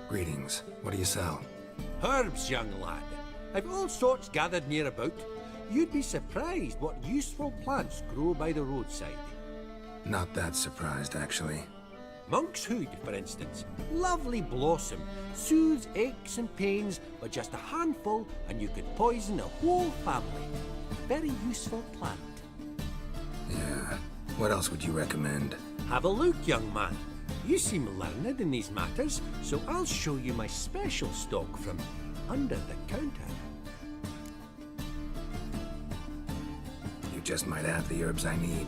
Greetings. What do you sell? Herbs, young lad. I've all sorts gathered near about. You'd be surprised what useful plants grow by the roadside. Not that surprised, actually. Monk's hood, for instance. Lovely blossom. Soothes aches and pains, but just a handful and you could poison a whole family. Very useful plant. Yeah. What else would you recommend? Have a look, young man. You seem learned in these matters, so I'll show you my special stock from under the counter. You just might have the herbs I need.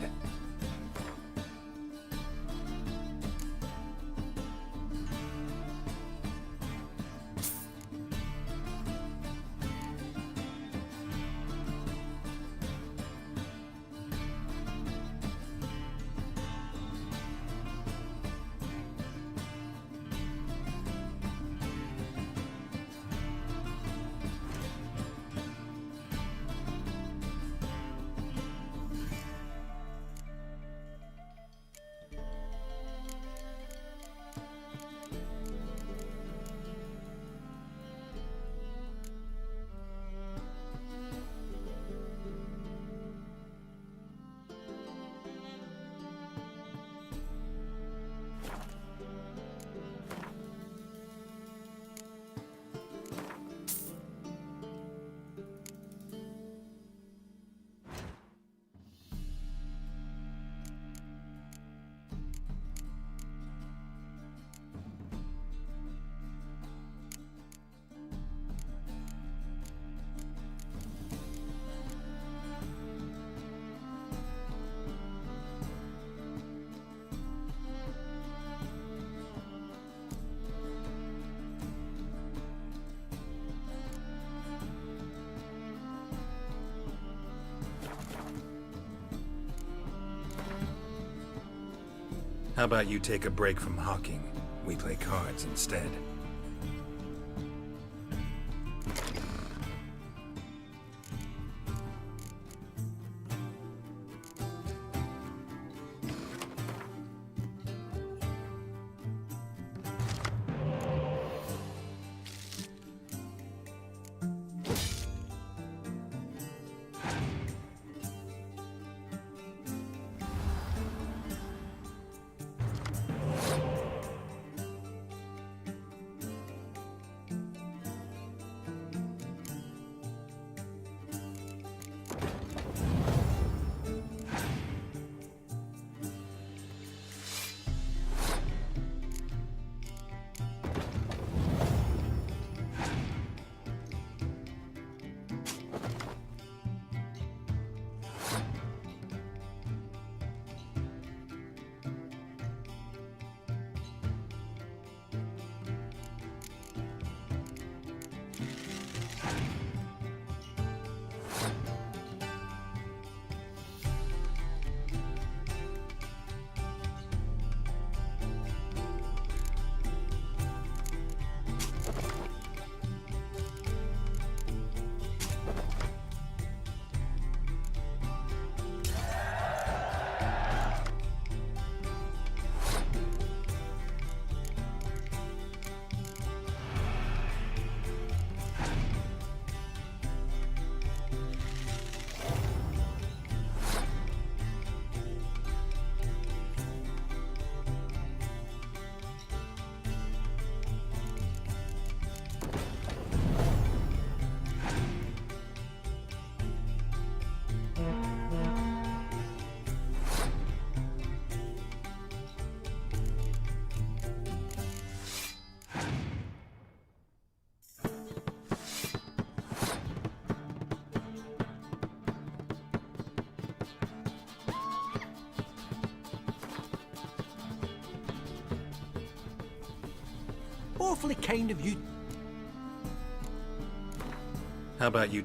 How about you take a break from hawking? We play cards instead. awfully kind of you. How about you?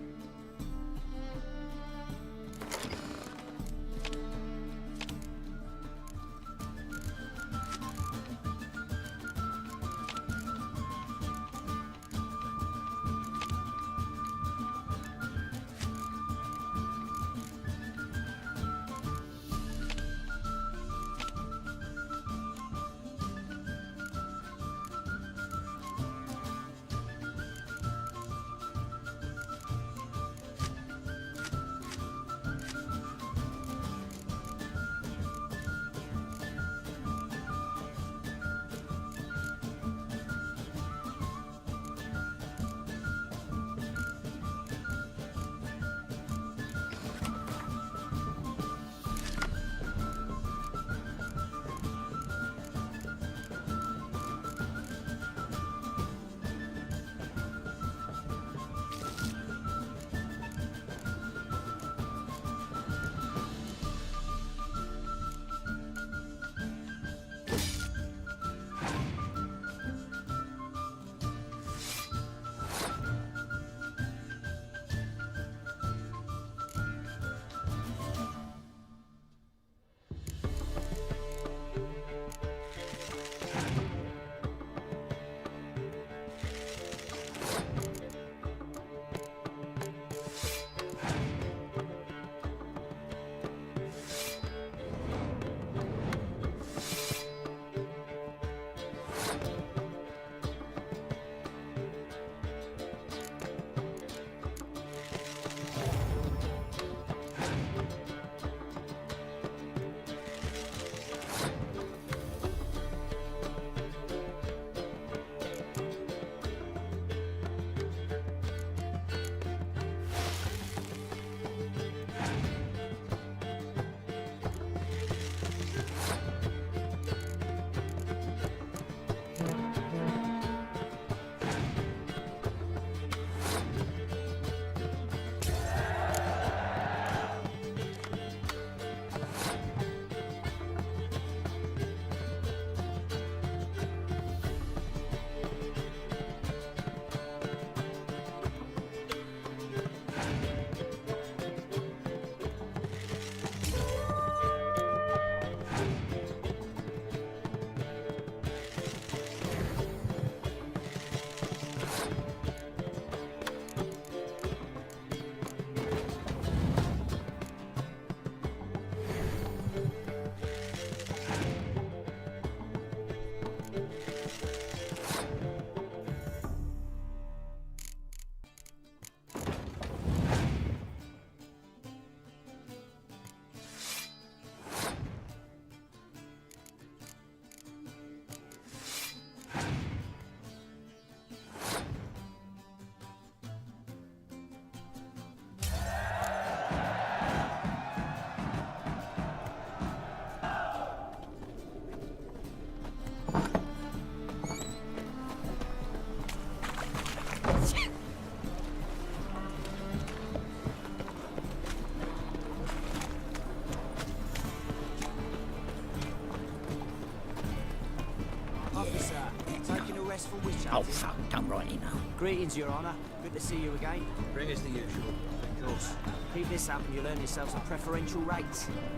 For witch Oh, fuck, don't write it now. Greetings, Your Honour. Good to see you again. Bring us the usual. Of course. Keep this up and you'll earn yourselves a preferential rate.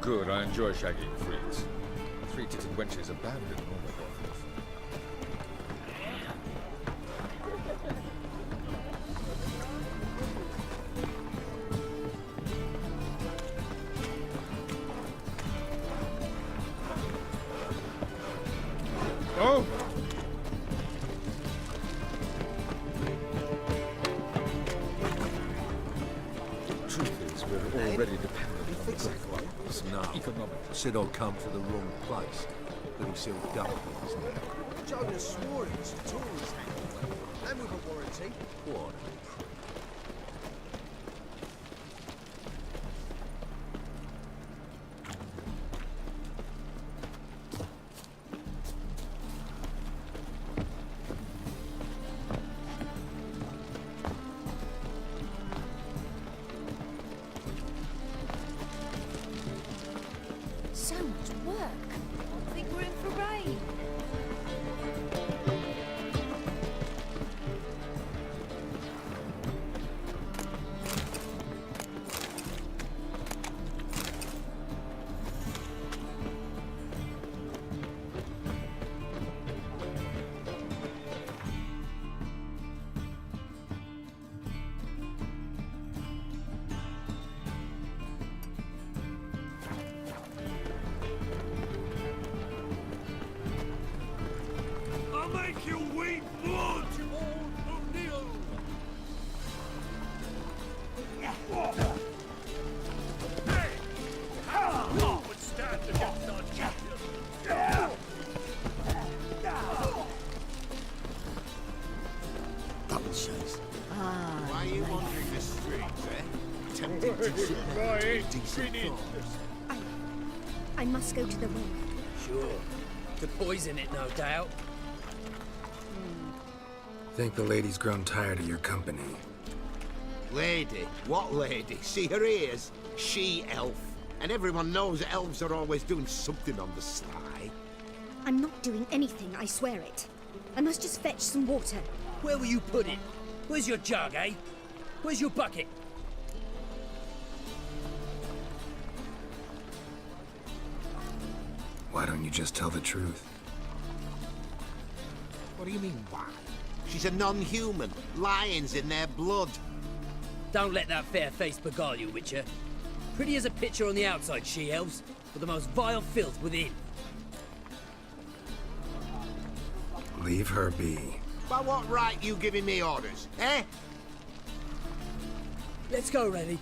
Good, I enjoy shagging freaks. Three-titted wenches abandoned all my brothels. Oh! Truth is, we're already dependent on the Brickwise. No. Economic. Said I'd come to the wrong place. Little silk dumplings now. Jonas swore it was a tourist angle. And with a warranty. What? So much work. I think we're in for rain. ladies. Ah, Why are you wandering the streets, eh? Tempting to sit Right, decent finish. thought. I must go to the well. Sure. To poison it, no doubt. Think the lady's grown tired of your company. Lady? What lady? See her ears? She-elf. And everyone knows elves are always doing something on the sly. I'm not doing anything, I swear it. I must just fetch some water. Where will you put it? Where's your jug, eh? Where's your bucket? Why don't you just tell the truth? What do you mean, why? She's a non-human. Lions in their blood. Don't let that fair face beguile you, Witcher. Pretty as a picture on the outside, she-elves, but the most vile filth within. Leave her be. By what right you giving me orders, eh? Let's go, Rennie.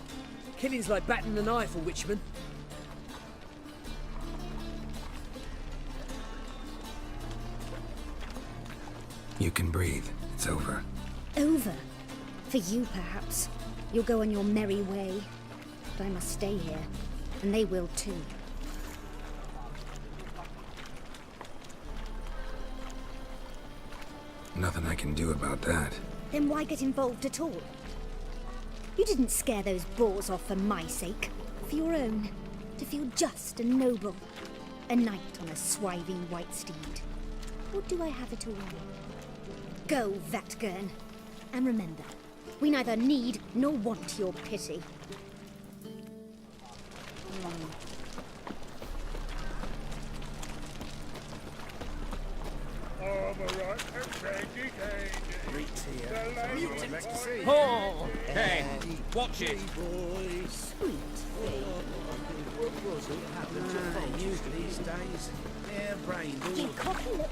Killing's like batting an eye for Witchman. You can breathe. It's over. Over? For you, perhaps. You'll go on your merry way. But I must stay here, and they will too. Nothing I can do about that. Then why get involved at all? You didn't scare those boars off for my sake. For your own. To feel just and noble. A knight on a swiving white steed. Or do I have it all wrong? Go, Vatgern. And remember, we neither need nor want your pity. Oh, hey, watch it. What was it happened to folks these days? Their brains all...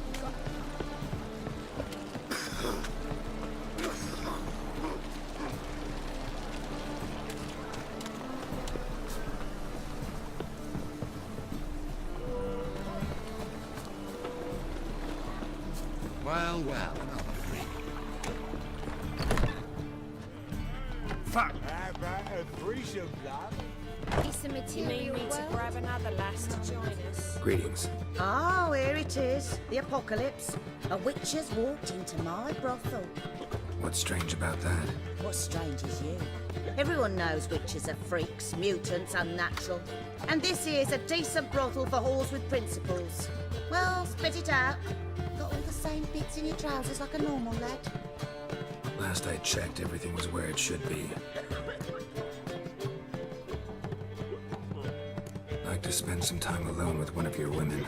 Well, well, another drink. Fuck! How about a threesome, love? Piece of You material need me to world. grab another lass to join us? Greetings. Oh, here it is. The apocalypse. A witch has walked into my brothel. What's strange about that? What's strange is you. Everyone knows witches are freaks, mutants, unnatural. And this here's a decent brothel for whores with principles. Well, spit it out. Got all the same bits in your trousers like a normal lad. Last I checked, everything was where it should be. I'd like to spend some time alone with one of your women.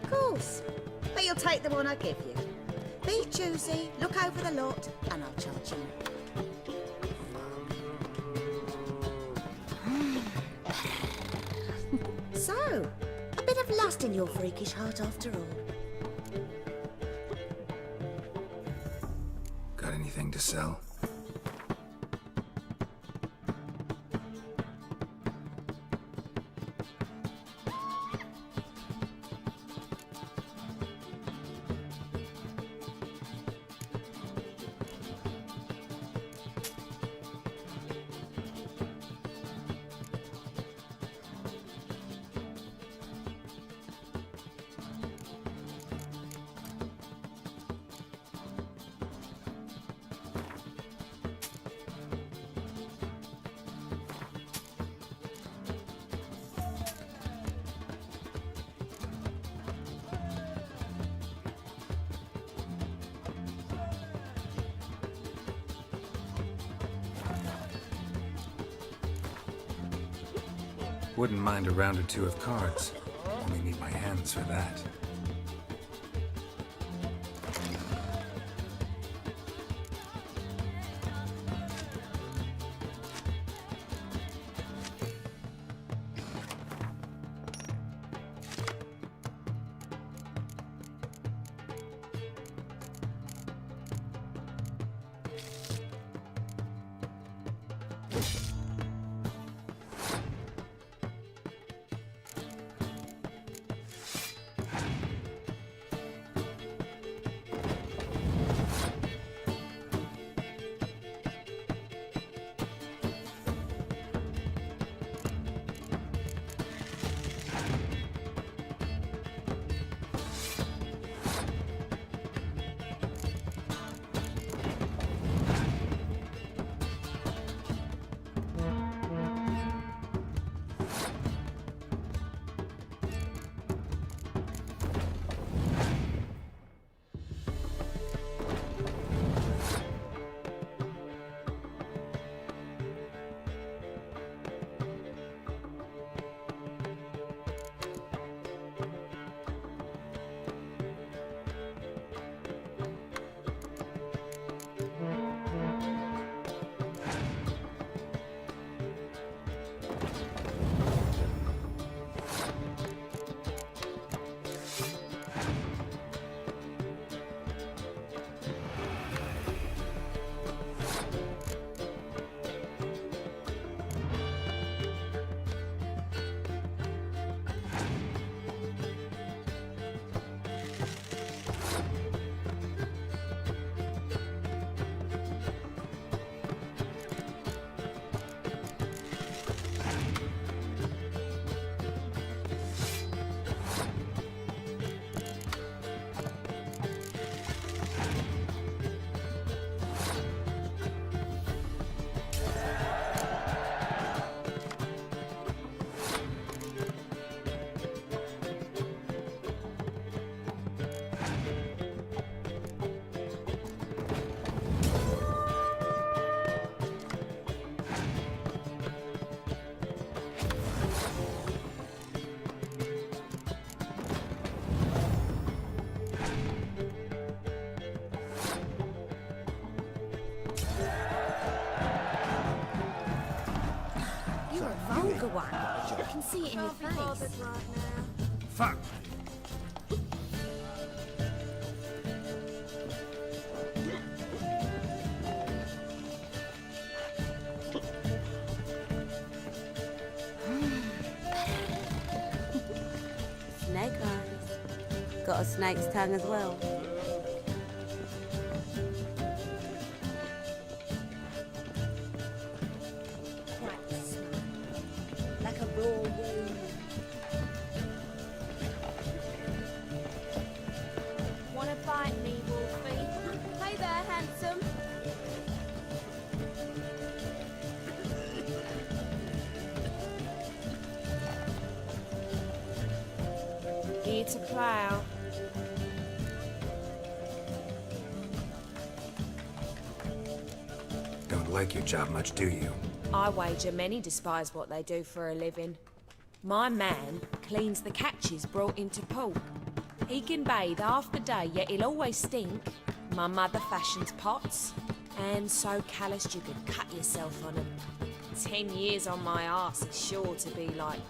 Of course. But you'll take the one I give you. Be choosy, look over the lot, and I'll charge you. So, a bit of lust in your freakish heart after all. Got anything to sell? Wouldn't mind a round or two of cards. Only need my hands for that. I can see it in your face. Fuck. Snake eyes. Got a snake's tongue as well. Like a raw wound. Wanna fight me, Wolfie? Hey there, handsome. Here to plough. Don't like your job much, do you? I wager many despise what they do for a living. My man cleans the catches brought into port. He can bathe half the day, yet he'll always stink. My mother fashions pots, and so calloused you could cut yourself on them. 10 years on my arse is sure to be like...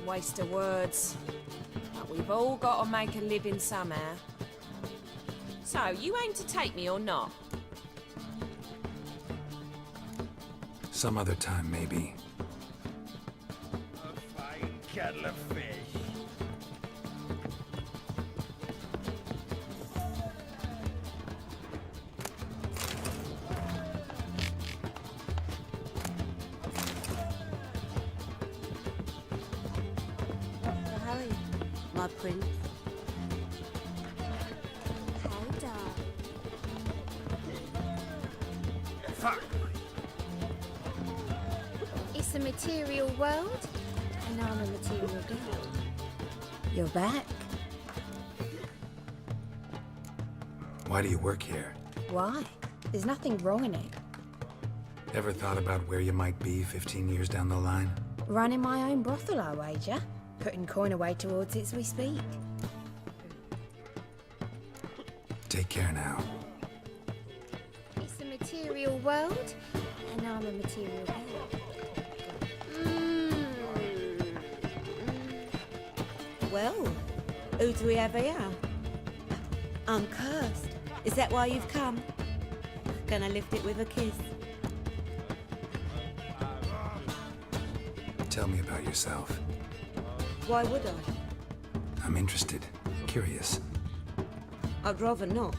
waste of words. But we've all got to make a living somehow. So, you aim to take me or not? Some other time, maybe. A fine kettle of fish. So how are you, my prince? Hey, darling. Fuck. It's a material world, and I'm a material girl. You're back. Why do you work here? Why? There's nothing wrong in it. Ever thought about where you might be 15 years down the line? Running my own brothel, I wager. Putting coin away towards it as we speak. Take care now. It's a material world, and I'm a material girl. Well, who do we have here? I'm cursed. Is that why you've come? Gonna lift it with a kiss? Tell me about yourself. Why would I? I'm interested. Curious. I'd rather not.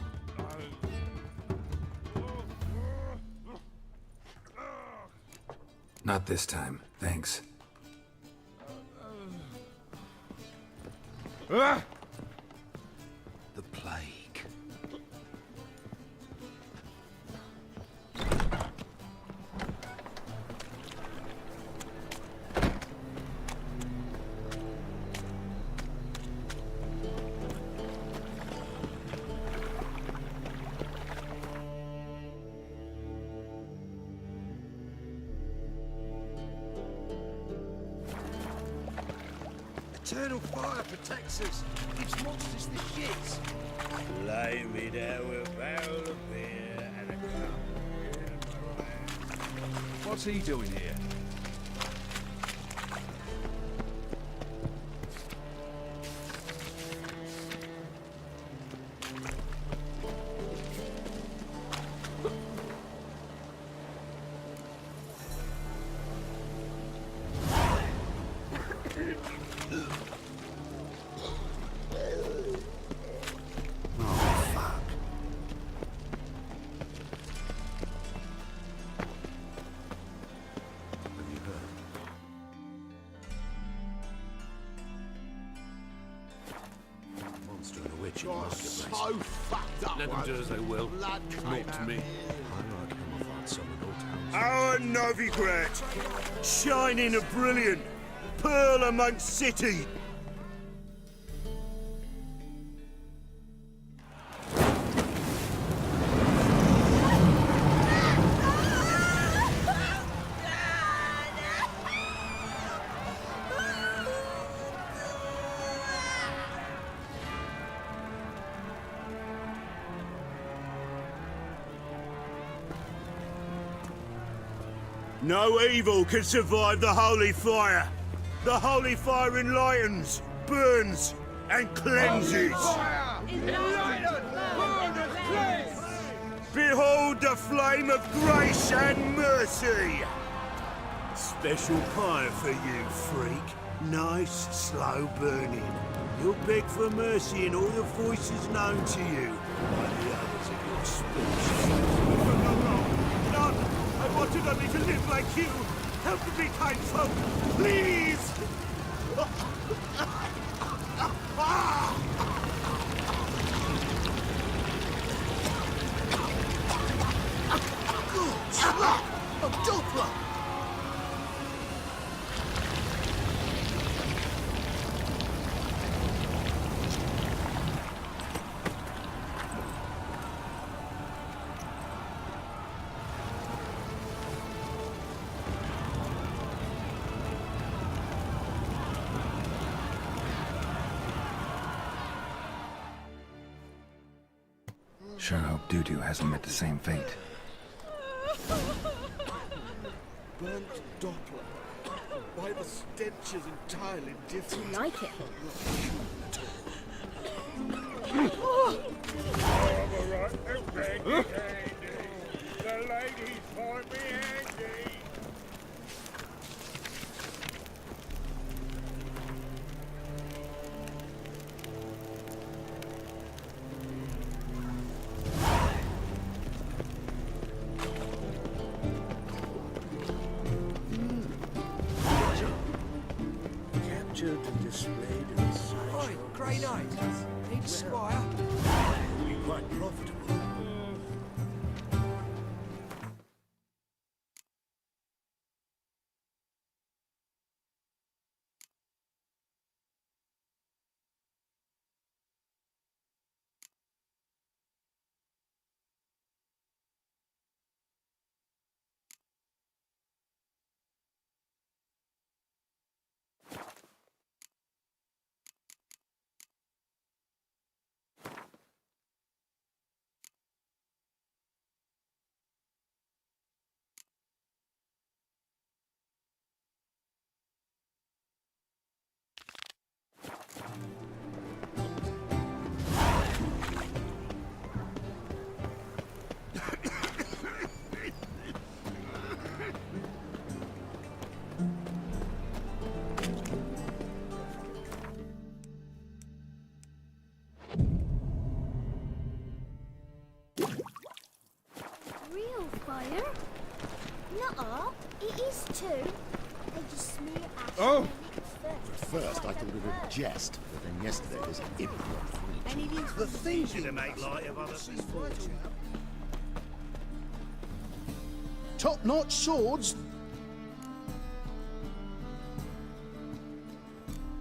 Not this time, thanks. Ah! The plague. Eternal fire protects us. Gives monsters the shits. Lay me down with a barrel of beer and a cup. What's he doing here? Monster and a witch in You're marketplace. so fucked up. Let them do as they will. Blood came Not out me. here. I like them off on solid old towns. Our Novigrad, shining a brilliant pearl amongst cities. No evil can survive the holy fire. The holy fire enlightens, burns, and cleanses. Behold the flame of grace and mercy. Special pie for you, freak. Nice, slow burning. You'll beg for mercy in all the voices known to you by the others of your species. None! I wanted only to live like you. Help me, kind folk, please! A Doppler! Sure hope Dudu hasn't met the same fate. Burnt Doppler. Why the stench is entirely different. Do you like it? The ladies find me handy. Captured and displayed in the side. Oi, Grey Knight. Need Squire? Will be quite profitable. Real fire? Nuh-uh, it is too. They just smear ash Oh! first. At first, I thought it was a jest, but then yesterday was an improv. The thinking to make light of other people's. Top-notch swords.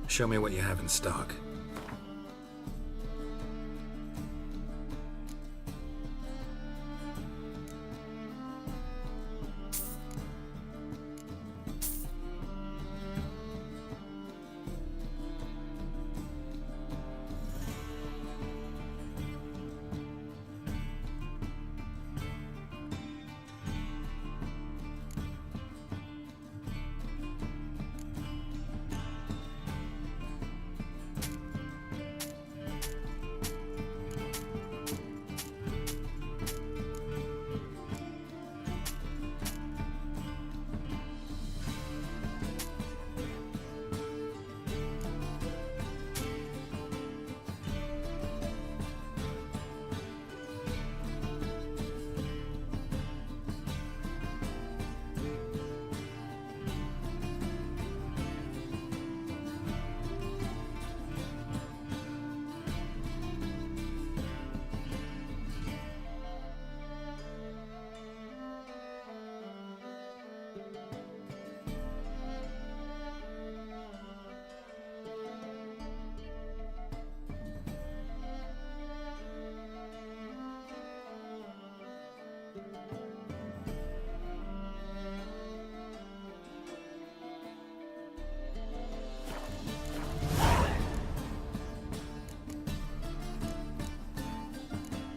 Show me what you have in stock.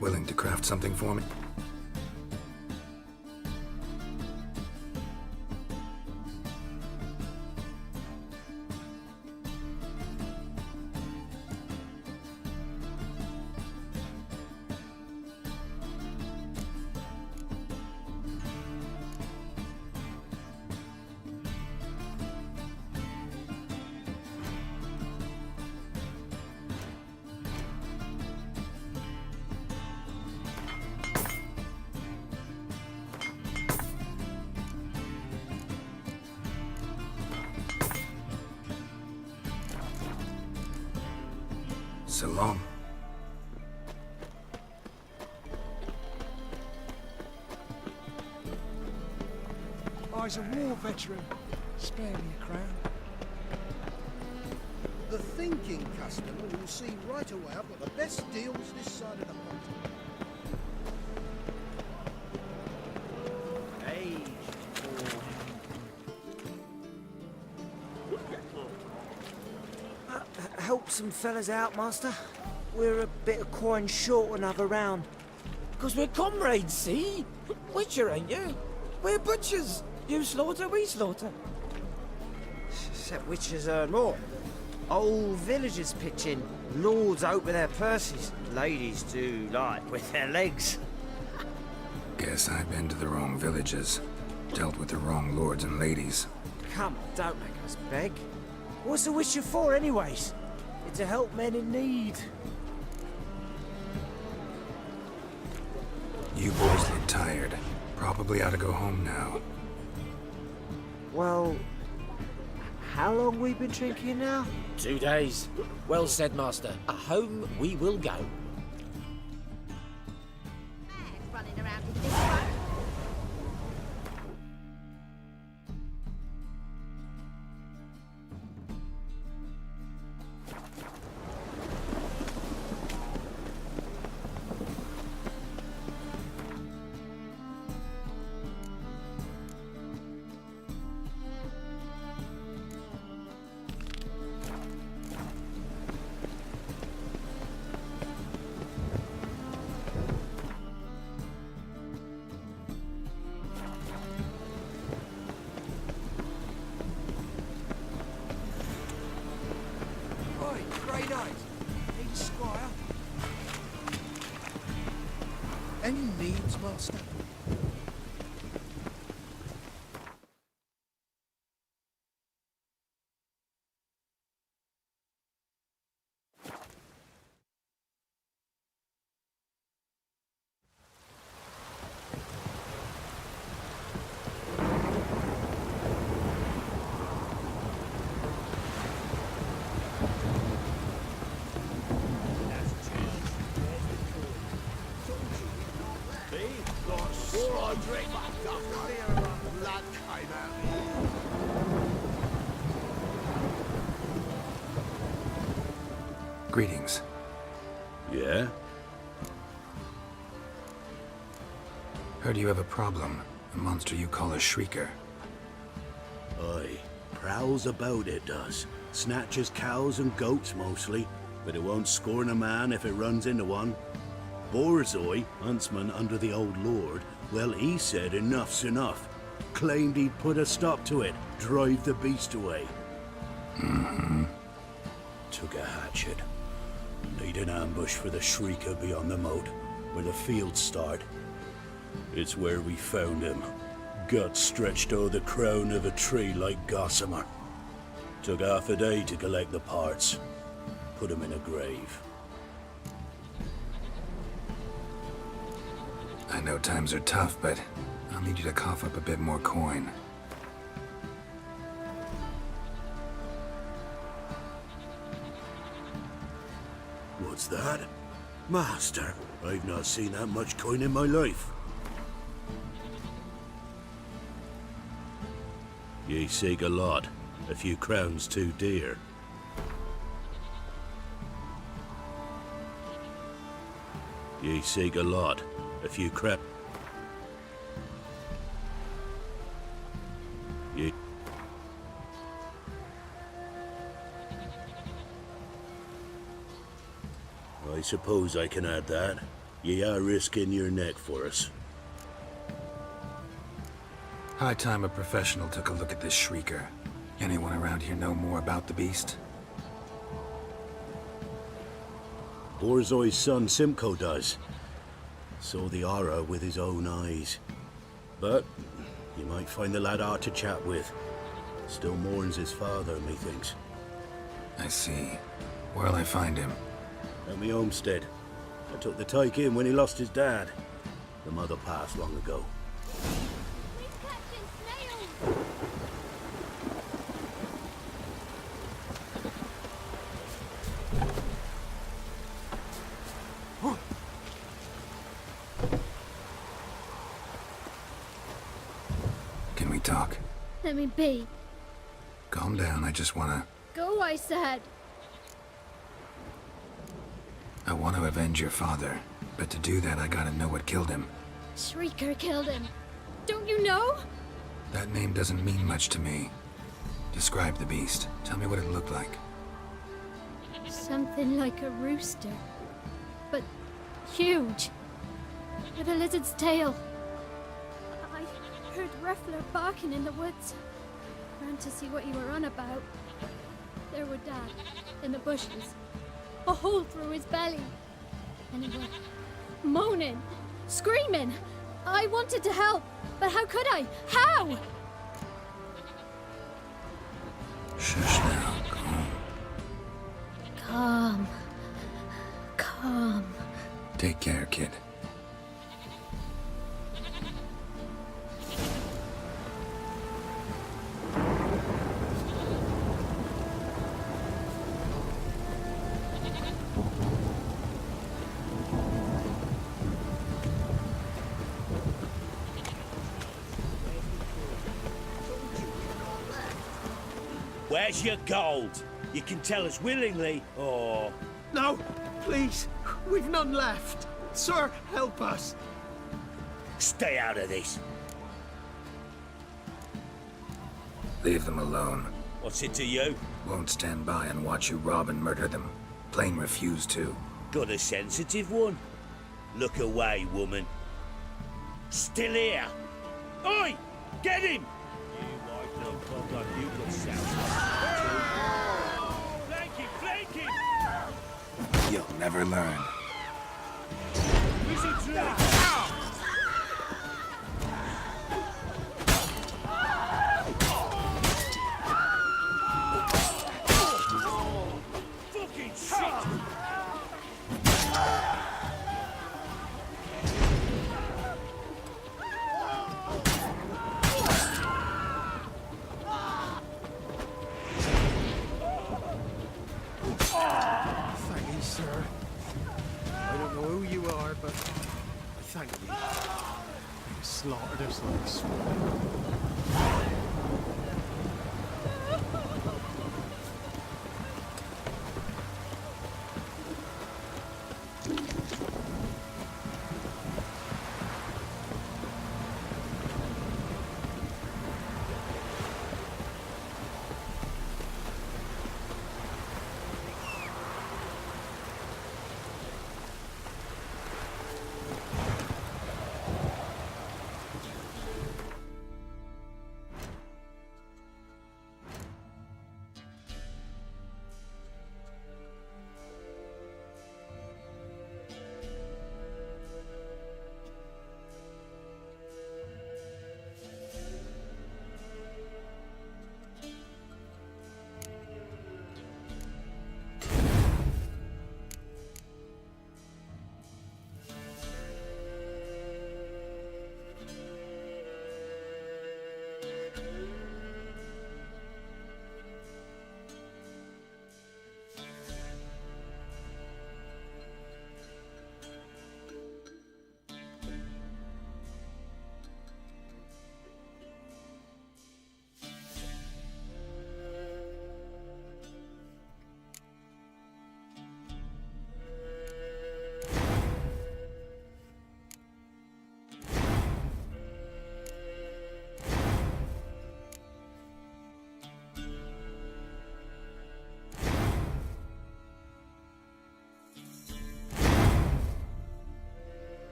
Willing to craft something for me? So long. I's a war veteran. Spare me a crown. The thinking customer will see right away I've got the best deals this side of the pond. Hey, Help some fellas out, Master. We're a bit of coin short another round. Because we're comrades, see? Witcher, ain't you? We're butchers. You slaughter, we slaughter. Except witches earn more. Old villagers pitch in. Lords out with their purses. Ladies do like with their legs. Guess I've been to the wrong villages. Dealt with the wrong lords and ladies. Come on, don't make us beg. What's a witcher for, anyways? It's to help men in need. You boys look tired. Probably ought to go home now. Well, how long we been drinking now? 2 days. Well said, Master. Home we will go. Running around with this one. Oi, Grey Knight. Need squire. Any needs, Master? Greetings. Yeah? Heard you have a problem. A monster you call a shrieker. Aye. Prowls about, it does. Snatches cows and goats mostly, but it won't scorn a man if it runs into one. Borzoi, huntsman under the old lord, well, he said enough's enough. Claimed he'd put a stop to it, drive the beast away. Mm-hmm. Took a hatchet. Laid an ambush for the shrieker beyond the moat, where the fields start. It's where we found him. Guts stretched o'er the crown of a tree like gossamer. Took half a day to collect the parts. Put him in a grave. I know times are tough, but I'll need you to cough up a bit more coin. What's that? Master, I've not seen that much coin in my life. Ye seek a lot. A few crowns too dear. Ye seek a lot. A few crap. Ye... I suppose I can add that. Ye are risking your neck for us. High time a professional took a look at this shrieker. Anyone around here know more about the beast? Borzoi's son Simcoe does. Saw the aura with his own eyes. But you might find the lad hard to chat with. Still mourns his father, methinks. I see. Where'll I find him? At me homestead. I took the tyke in when he lost his dad. The mother passed long ago. we talk? Let me be. Calm down, I just wanna... Go, I said. I want to avenge your father, but to do that I gotta know what killed him. Shrieker killed him. Don't you know? That name doesn't mean much to me. Describe the beast. Tell me what it looked like. Something like a rooster. But huge. With a lizard's tail. I heard Ruffler barking in the woods. Ran to see what you were on about. There were Dad, in the bushes. A hole through his belly. And he was moaning, screaming. I wanted to help, but how could I? How? Shush now, calm. Calm. Take care, kid. Where's your gold? You can tell us willingly, or... No, please. We've none left. Sir, help us. Stay out of this. Leave them alone. What's it to you? Won't stand by and watch you rob and murder them. Plain refuse to. Got a sensitive one? Look away, woman. Still here. Oi! Get him! You might know problem you got south. Flank him! Flank him! You'll never learn. Who's he trying? Fucking shit! Thank you, sir. I don't know who you are, but I thank you. You slaughtered us like swine.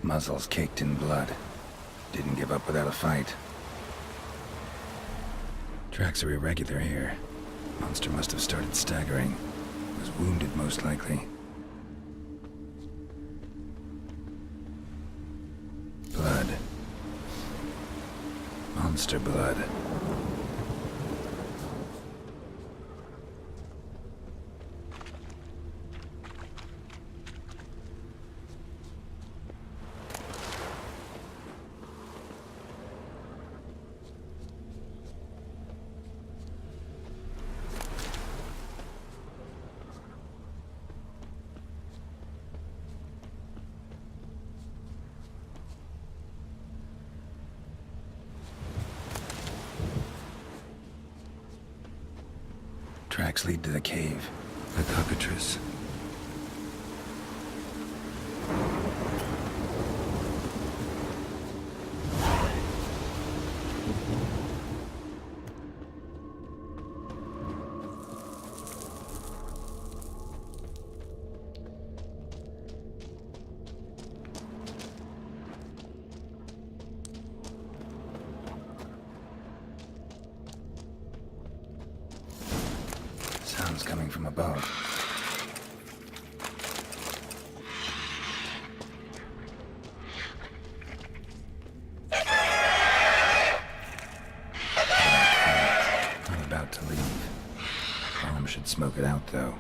Muzzles caked in blood. Didn't give up without a fight. Tracks are irregular here. Monster must have started staggering. Was wounded, most likely. Blood. Monster blood. Tracks lead to the cave. The cockatrice. Sounds coming from above. I'm about to leave. Mom should smoke it out, though.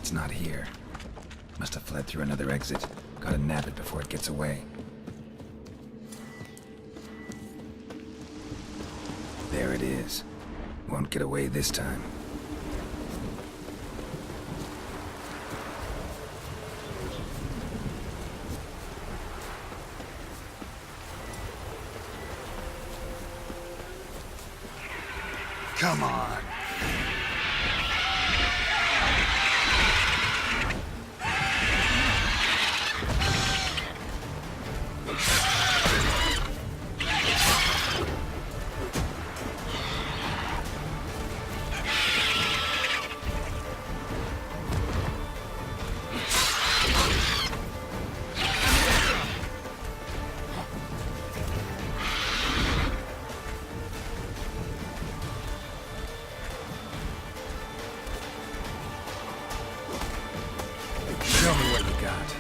It's not here. Must have fled through another exit. Gotta nab it before it gets away. There it is. Won't get away this time. Come on. Show me what you got.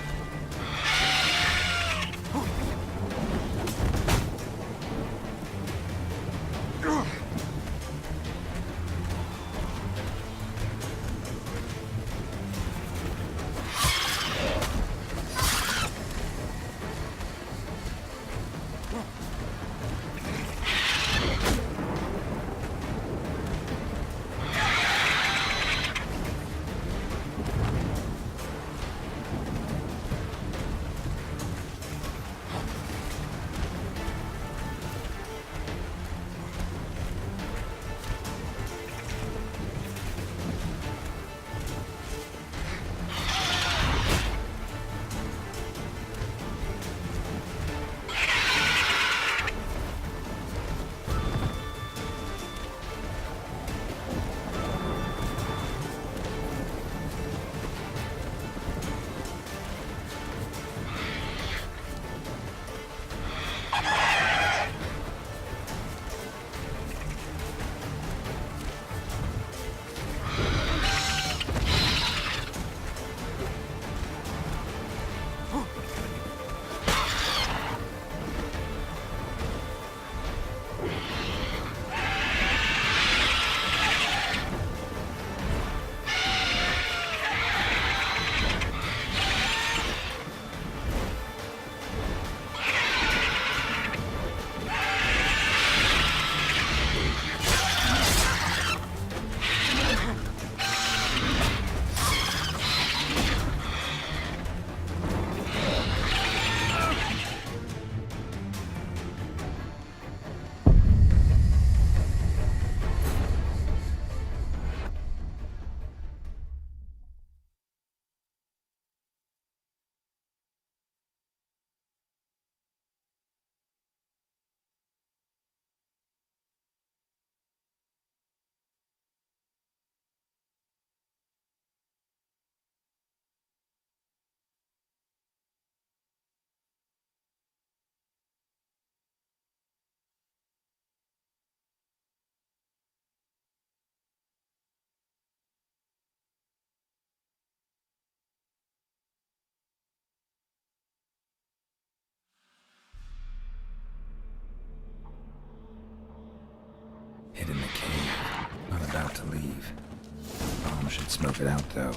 Should smoke it out, though.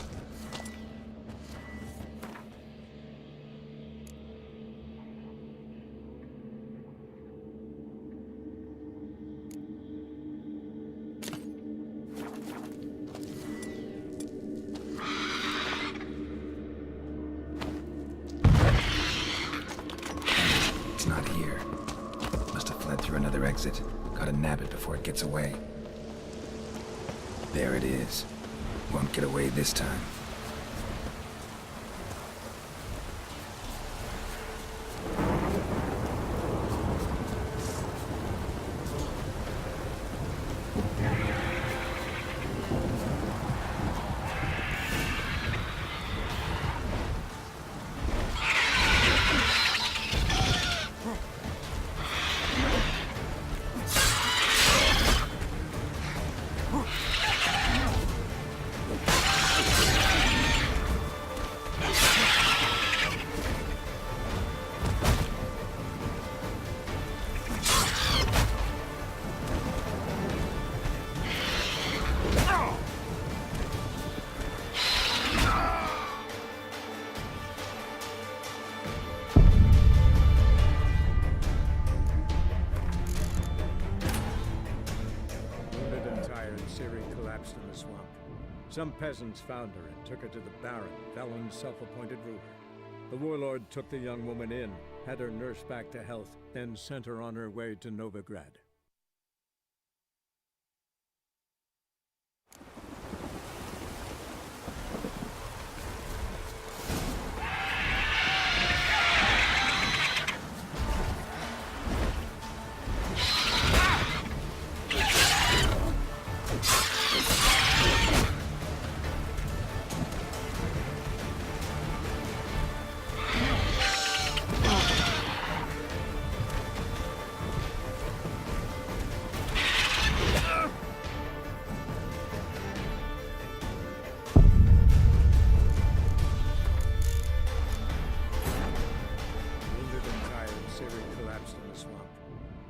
It's not here. Must have fled through another exit. Gotta nab it before it gets away. There it is. Won't get away this time. In the swamp. Some peasants found her and took her to the Baron, Velen's self-appointed ruler. The warlord took the young woman in, had her nursed back to health, then sent her on her way to Novigrad.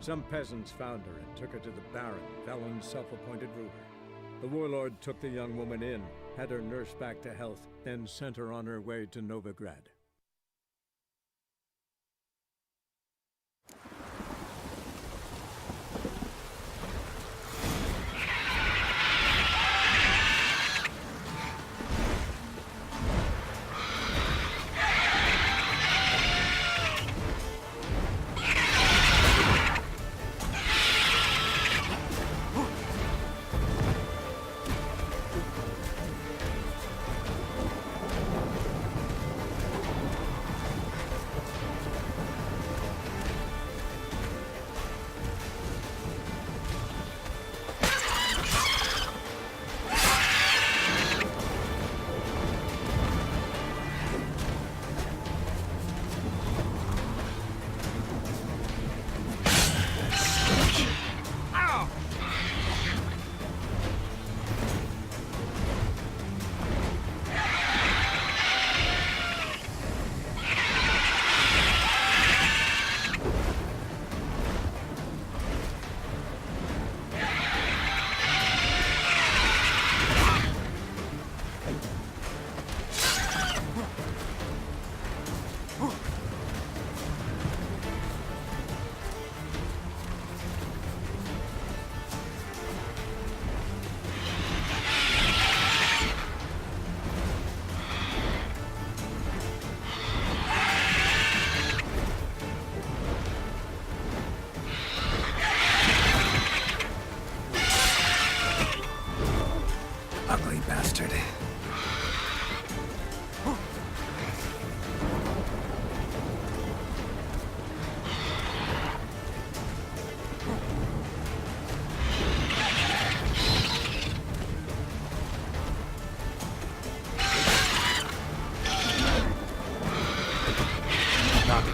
Some peasants found her and took her to the Baron, Velen's self-appointed ruler. The warlord took the young woman in, had her nursed back to health, then sent her on her way to Novigrad.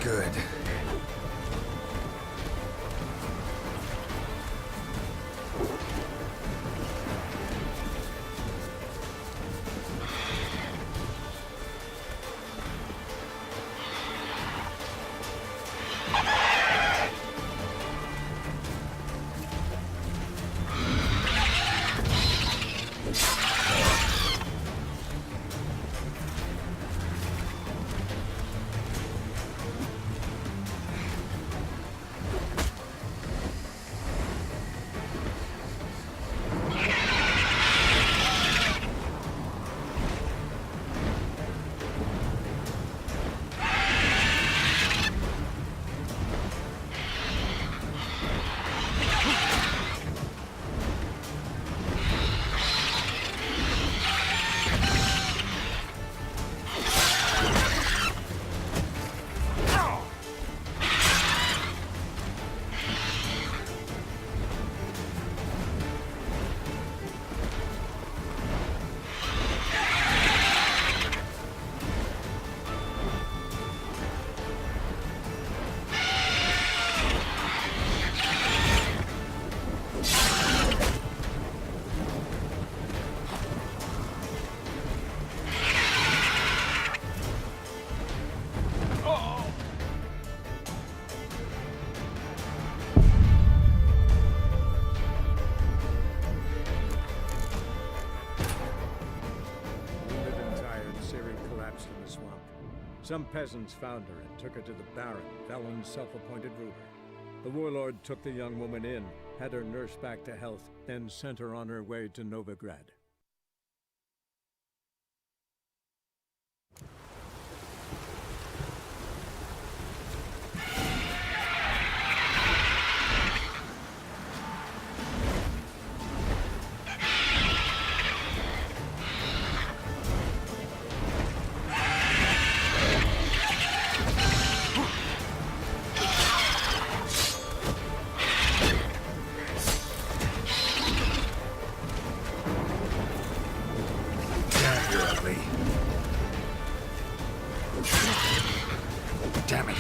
Good. Some peasants found her and took her to the Baron, Velen's self-appointed ruler. The warlord took the young woman in, had her nursed back to health, then sent her on her way to Novigrad. Damn it.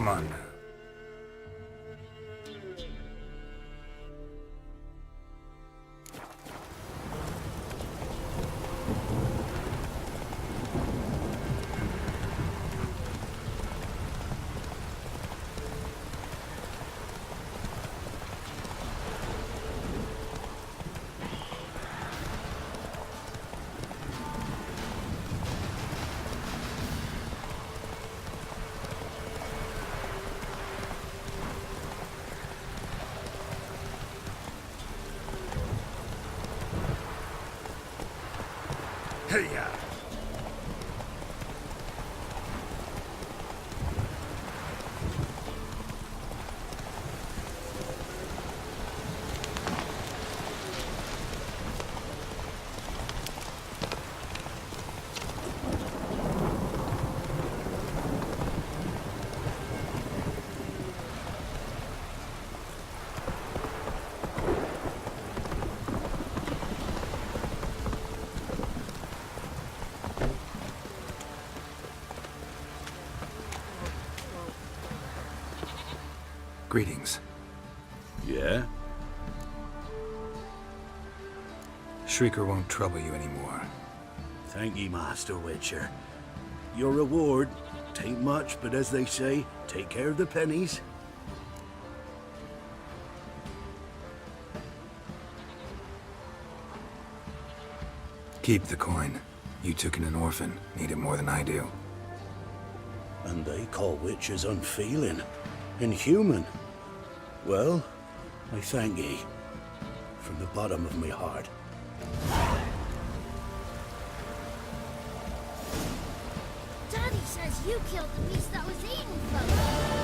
Come on now. Hey-ya! Greetings. Yeah? Shrieker won't trouble you anymore. Thank ye, Master Witcher. Your reward, tain't much, but as they say, take care of the pennies. Keep the coin. You took in an orphan. Need it more than I do. And they call witches unfeeling, inhuman. Well, I thank ye, from the bottom of my heart. Daddy says you killed the beast that was eating folks.